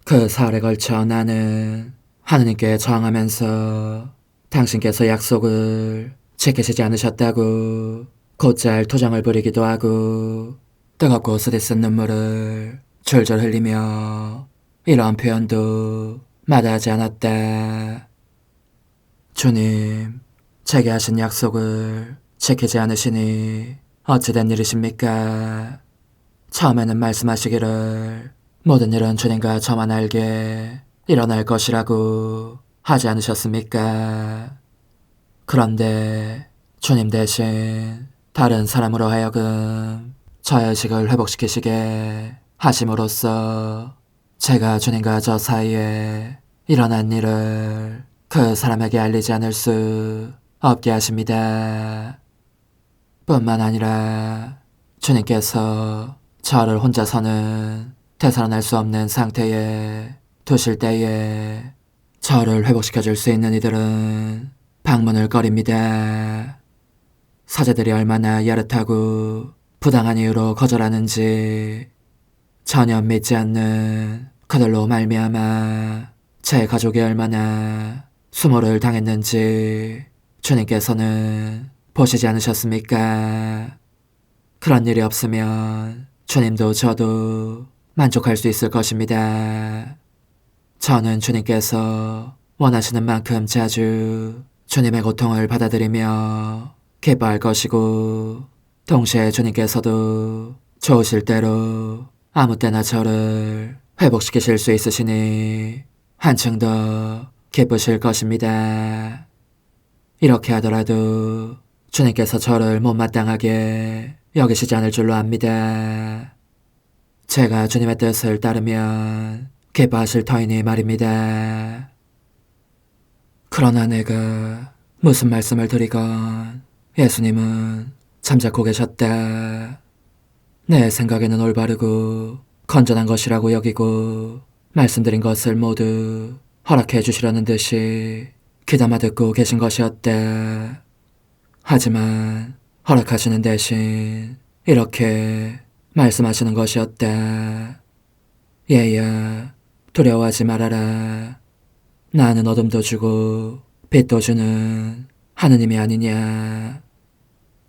Speaker 1: 그 사흘에 걸쳐 나는 하느님께 저항하면서 당신께서 약속을 지키시지 않으셨다고 곧잘 투정을 부리기도 하고 뜨겁고 쓰디쓴 눈물을 줄줄 흘리며 이러한 표현도 마다하지 않았다. 주님, 제게 하신 약속을 지키지 않으시니 어찌된 일이십니까? 처음에는 말씀하시기를 모든 일은 주님과 저만 알게 일어날 것이라고 하지 않으셨습니까? 그런데 주님 대신 다른 사람으로 하여금 저의 의식을 회복시키시게 하심으로써 제가 주님과 저 사이에 일어난 일을 그 사람에게 알리지 않을 수 없게 하십니다. 뿐만 아니라 주님께서 저를 혼자서는 되살아날 수 없는 상태에 두실 때에 저를 회복시켜 줄 수 있는 이들은 방문을 거립니다. 사제들이 얼마나 야릇하고 부당한 이유로 거절하는지 전혀 믿지 않는 그들로 말미암아 제 가족이 얼마나 수모를 당했는지 주님께서는 보시지 않으셨습니까? 그런 일이 없으면 주님도 저도 만족할 수 있을 것입니다. 저는 주님께서 원하시는 만큼 자주 주님의 고통을 받아들이며 기뻐할 것이고, 동시에 주님께서도 좋으실 대로 아무 때나 저를 회복시키실 수 있으시니 한층 더 기쁘실 것입니다. 이렇게 하더라도 주님께서 저를 못마땅하게 여기시지 않을 줄로 압니다. 제가 주님의 뜻을 따르면 기뻐하실 터이니 말입니다. 그러나 내가 무슨 말씀을 드리건 예수님은 잠자코 계셨다. 내 생각에는 올바르고 건전한 것이라고 여기고 말씀드린 것을 모두 허락해 주시려는 듯이 귀담아 듣고 계신 것이었다. 하지만 허락하시는 대신 이렇게 말씀하시는 것이었다. 얘야, 두려워하지 말아라. 나는 어둠도 주고 빛도 주는 하느님이 아니냐.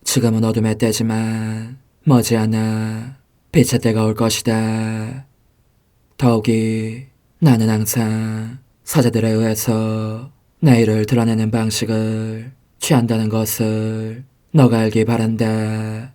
Speaker 1: 지금은 어둠의 때지만 머지않아 빛의 때가 올 것이다. 더욱이 나는 항상 사제들에 의해서 내 일을 드러내는 방식을 취한다는 것을 너가 알기 바란다.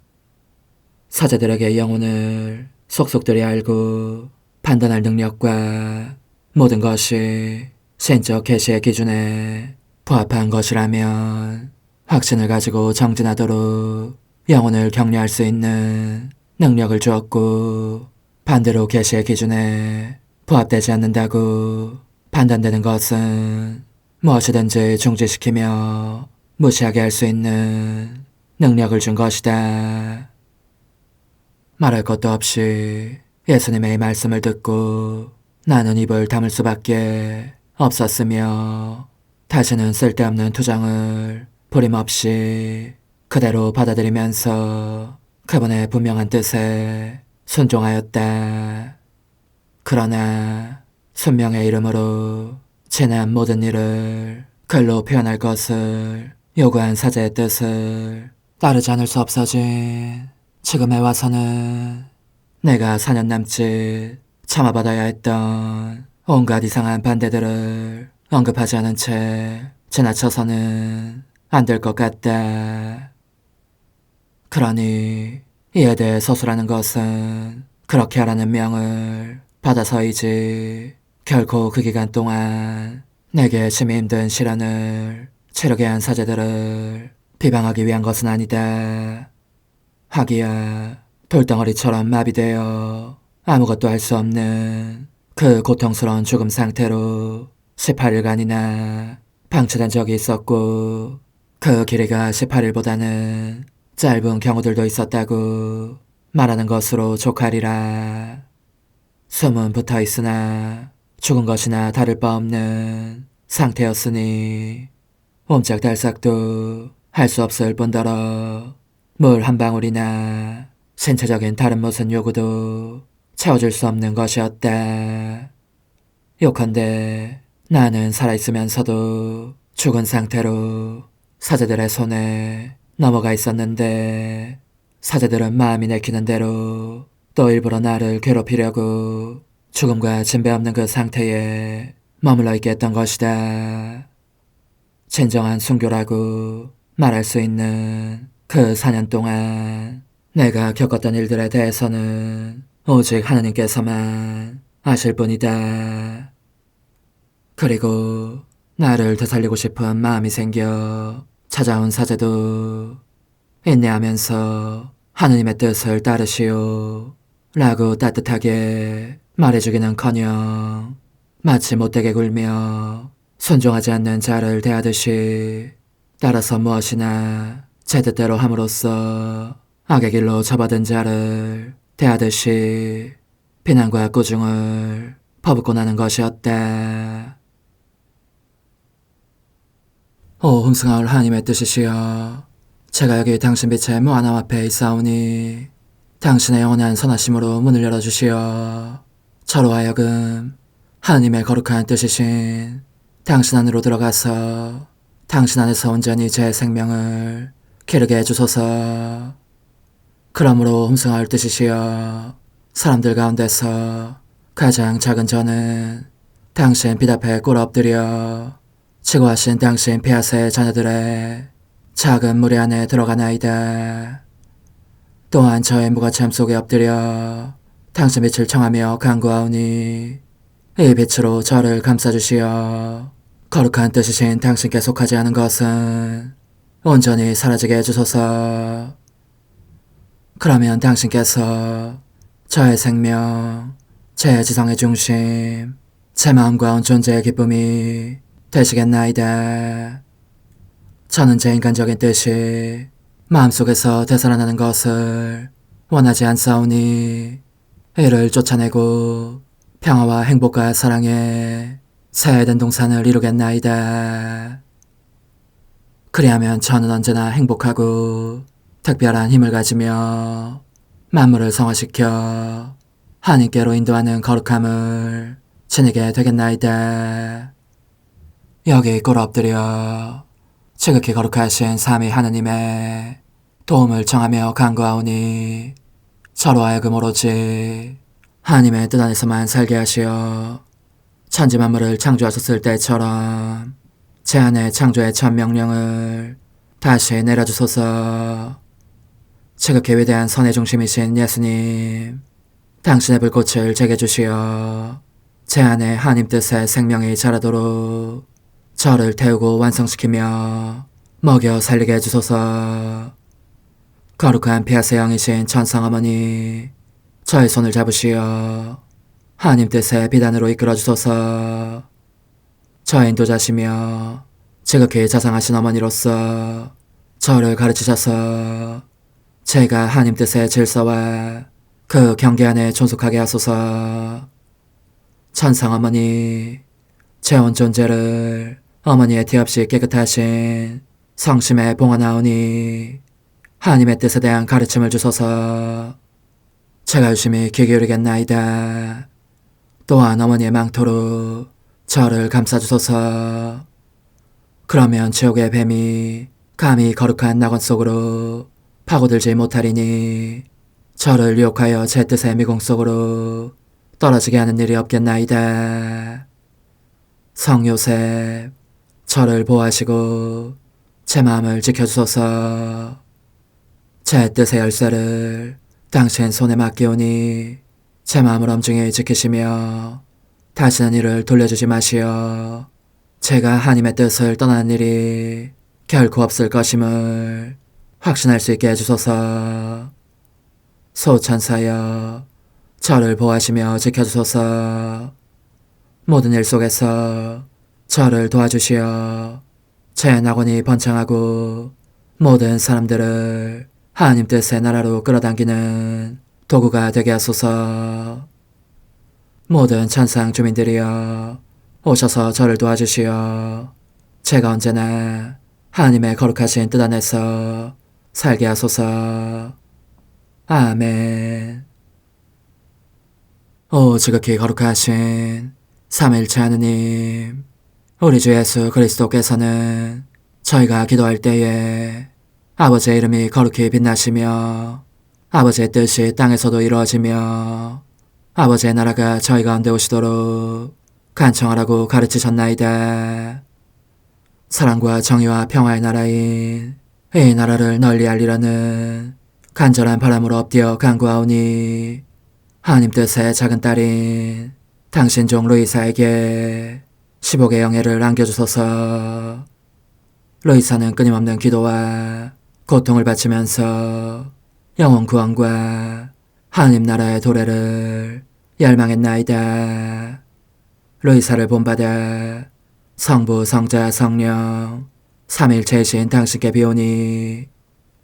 Speaker 1: 사제들에게 영혼을 속속들이 알고 판단할 능력과 모든 것이 신적 계시의 기준에 부합한 것이라면 확신을 가지고 정진하도록 영혼을 격려할 수 있는 능력을 주었고, 반대로 계시의 기준에 부합되지 않는다고 판단되는 것은 무엇이든지 중지시키며 무시하게 할 수 있는 능력을 준 것이다. 말할 것도 없이 예수님의 말씀을 듣고 나는 입을 다물 수밖에 없었으며, 다시는 쓸데없는 투정을 부림없이 그대로 받아들이면서 그분의 분명한 뜻에 순종하였다. 그러나 순명의 이름으로 지난 모든 일을 글로 표현할 것을 요구한 사제의 뜻을 따르지 않을 수 없어진 지금에 와서는 내가 4년 남짓 참아받아야 했던 온갖 이상한 반대들을 언급하지 않은 채 지나쳐서는 안 될 것 같다. 그러니 이에 대해 서술하는 것은 그렇게 하라는 명을 받아서이지 결코 그 기간 동안 내게 심히 힘든 시련을 치르게 한 사제들을 비방하기 위한 것은 아니다. 하기야 돌덩어리처럼 마비되어 아무것도 할 수 없는 그 고통스러운 죽음 상태로 18일간이나 방치된 적이 있었고, 그 길이가 18일보다는 짧은 경우들도 있었다고 말하는 것으로 족하리라. 숨은 붙어 있으나 죽은 것이나 다를 바 없는 상태였으니 옴짝달싹도 할 수 없을 뿐더러 물 한 방울이나 신체적인 다른 무슨 요구도 채워줄 수 없는 것이었다. 요컨대 나는 살아있으면서도 죽은 상태로 사제들의 손에 넘어가 있었는데, 사제들은 마음이 내키는 대로 또 일부러 나를 괴롭히려고 죽음과 진배 없는 그 상태에 머물러 있게 했던 것이다. 진정한 순교라고 말할 수 있는 그 4년 동안 내가 겪었던 일들에 대해서는 오직 하나님께서만 아실 뿐이다. 그리고 나를 되살리고 싶은 마음이 생겨 찾아온 사제도 인내하면서 하느님의 뜻을 따르시오 라고 따뜻하게 말해주기는커녕 마치 못되게 굴며 순종하지 않는 자를 대하듯이 따라서 무엇이나 제 뜻대로 함으로써 악의 길로 접어든 자를 대하듯이 비난과 꾸중을 퍼붓고 나는 것이었다. 오 흥승하올 하나님의 뜻이시여, 제가 여기 당신 빛의 무한함 앞에 있사오니 당신의 영원한 선하심으로 문을 열어주시어 저로 하여금 하나님의 거룩한 뜻이신 당신 안으로 들어가서 당신 안에서 온전히 제 생명을 기르게 해주소서. 그러므로 흥승하올 뜻이시여, 사람들 가운데서 가장 작은 저는 당신 빛 앞에 꿇어 엎드려 지고하신 당신 폐하세의 자녀들의 작은 무리 안에 들어가나이다. 또한 저의 무거참 속에 엎드려 당신 빛을 청하며 간구하오니 이 빛으로 저를 감싸주시어 거룩한 뜻이신 당신께 속하지 않은 것은 온전히 사라지게 해주소서. 그러면 당신께서 저의 생명, 제 지성의 중심, 제 마음과 온 존재의 기쁨이 되시겠나이다. 저는 제 인간적인 뜻이 마음속에서 되살아나는 것을 원하지 않사오니 이를 쫓아내고 평화와 행복과 사랑의 새 에덴 동산을 이루겠나이다. 그리하면 저는 언제나 행복하고 특별한 힘을 가지며 만물을 성화시켜 하나님께로 인도하는 거룩함을 지니게 되겠나이다. 여기 꿇어 엎드려 지극히 거룩하신 삼위 하느님의 도움을 청하며 간구하오니 저로 하여금 오로지 하나님의 뜻 안에서만 살게 하시어 천지 만물을 창조하셨을 때처럼 제 안에 창조의 첫 명령을 다시 내려주소서. 지극히 위대한 선의 중심이신 예수님, 당신의 불꽃을 제게 주시어 제 안에 하나님 뜻의 생명이 자라도록 저를 태우고 완성시키며 먹여 살리게 해주소서. 거룩한 피아세 영이신 천상어머니, 저의 손을 잡으시어 하나님 뜻의 비단으로 이끌어주소서. 저의 인도자시며 지극히 자상하신 어머니로서 저를 가르치셔서 제가 하나님 뜻의 질서와 그 경계 안에 존속하게 하소서. 천상어머니, 제 온 존재를 어머니의 티 없이 깨끗하신 성심에 봉헌하오니 하나님의 뜻에 대한 가르침을 주소서. 제가 열심히 귀 기울이겠나이다. 또한 어머니의 망토로 저를 감싸주소서. 그러면 지옥의 뱀이 감히 거룩한 낙원 속으로 파고들지 못하리니 저를 유혹하여 제 뜻의 미궁 속으로 떨어지게 하는 일이 없겠나이다. 성 요셉, 저를 보호하시고 제 마음을 지켜주소서. 제 뜻의 열쇠를 당신 손에 맡기오니 제 마음을 엄중히 지키시며 다시는 이를 돌려주지 마시어 제가 하나님의 뜻을 떠나는 일이 결코 없을 것임을 확신할 수 있게 해주소서. 소천사여, 저를 보호하시며 지켜주소서. 모든 일 속에서 저를 도와주시어 제 낙원이 번창하고 모든 사람들을 하나님 뜻의 나라로 끌어당기는 도구가 되게 하소서. 모든 천상 주민들이여, 오셔서 저를 도와주시어 제가 언제나 하나님의 거룩하신 뜻 안에서 살게 하소서. 아멘. 오 지극히 거룩하신 삼일체 하느님, 우리 주 예수 그리스도께서는 저희가 기도할 때에 아버지의 이름이 거룩히 빛나시며 아버지의 뜻이 땅에서도 이루어지며 아버지의 나라가 저희 가운데 오시도록 간청하라고 가르치셨나이다. 사랑과 정의와 평화의 나라인 이 나라를 널리 알리라는 간절한 바람으로 엎드려 간구하오니 하나님 뜻의 작은 딸인 당신 종 루이사에게 10억의 영예를 안겨주소서. 루이사는 끊임없는 기도와 고통을 바치면서 영혼 구원과 하나님 나라의 도래를 열망했나이다. 루이사를 본받아 성부, 성자, 성령 삼일체이신 당신께 비오니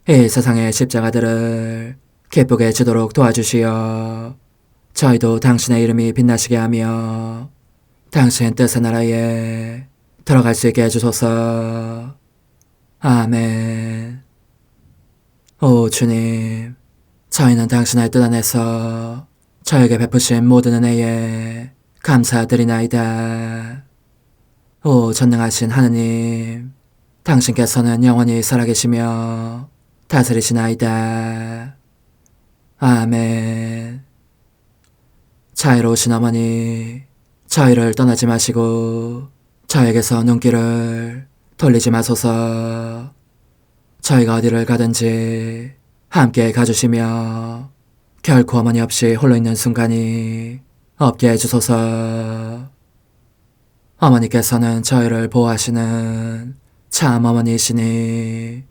Speaker 1: 이 세상의 십자가들을 기쁘게 지도록 도와주시어 저희도 당신의 이름이 빛나시게 하며 당신 뜻의 나라에 들어갈 수 있게 해주소서. 아멘. 오 주님, 저희는 당신의 뜻 안에서 저에게 베푸신 모든 은혜에 감사드리나이다. 오 전능하신 하느님, 당신께서는 영원히 살아계시며 다스리시나이다. 아멘. 자애로우신 어머니, 저희를 떠나지 마시고 저에게서 눈길을 돌리지 마소서. 저희가 어디를 가든지 함께 가주시며 결코 어머니 없이 홀로 있는 순간이 없게 해주소서. 어머니께서는 저희를 보호하시는 참 어머니이시니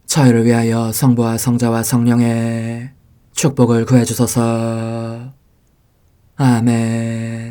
Speaker 1: 저희를 위하여 성부와 성자와 성령의 축복을 구해주소서. 아멘.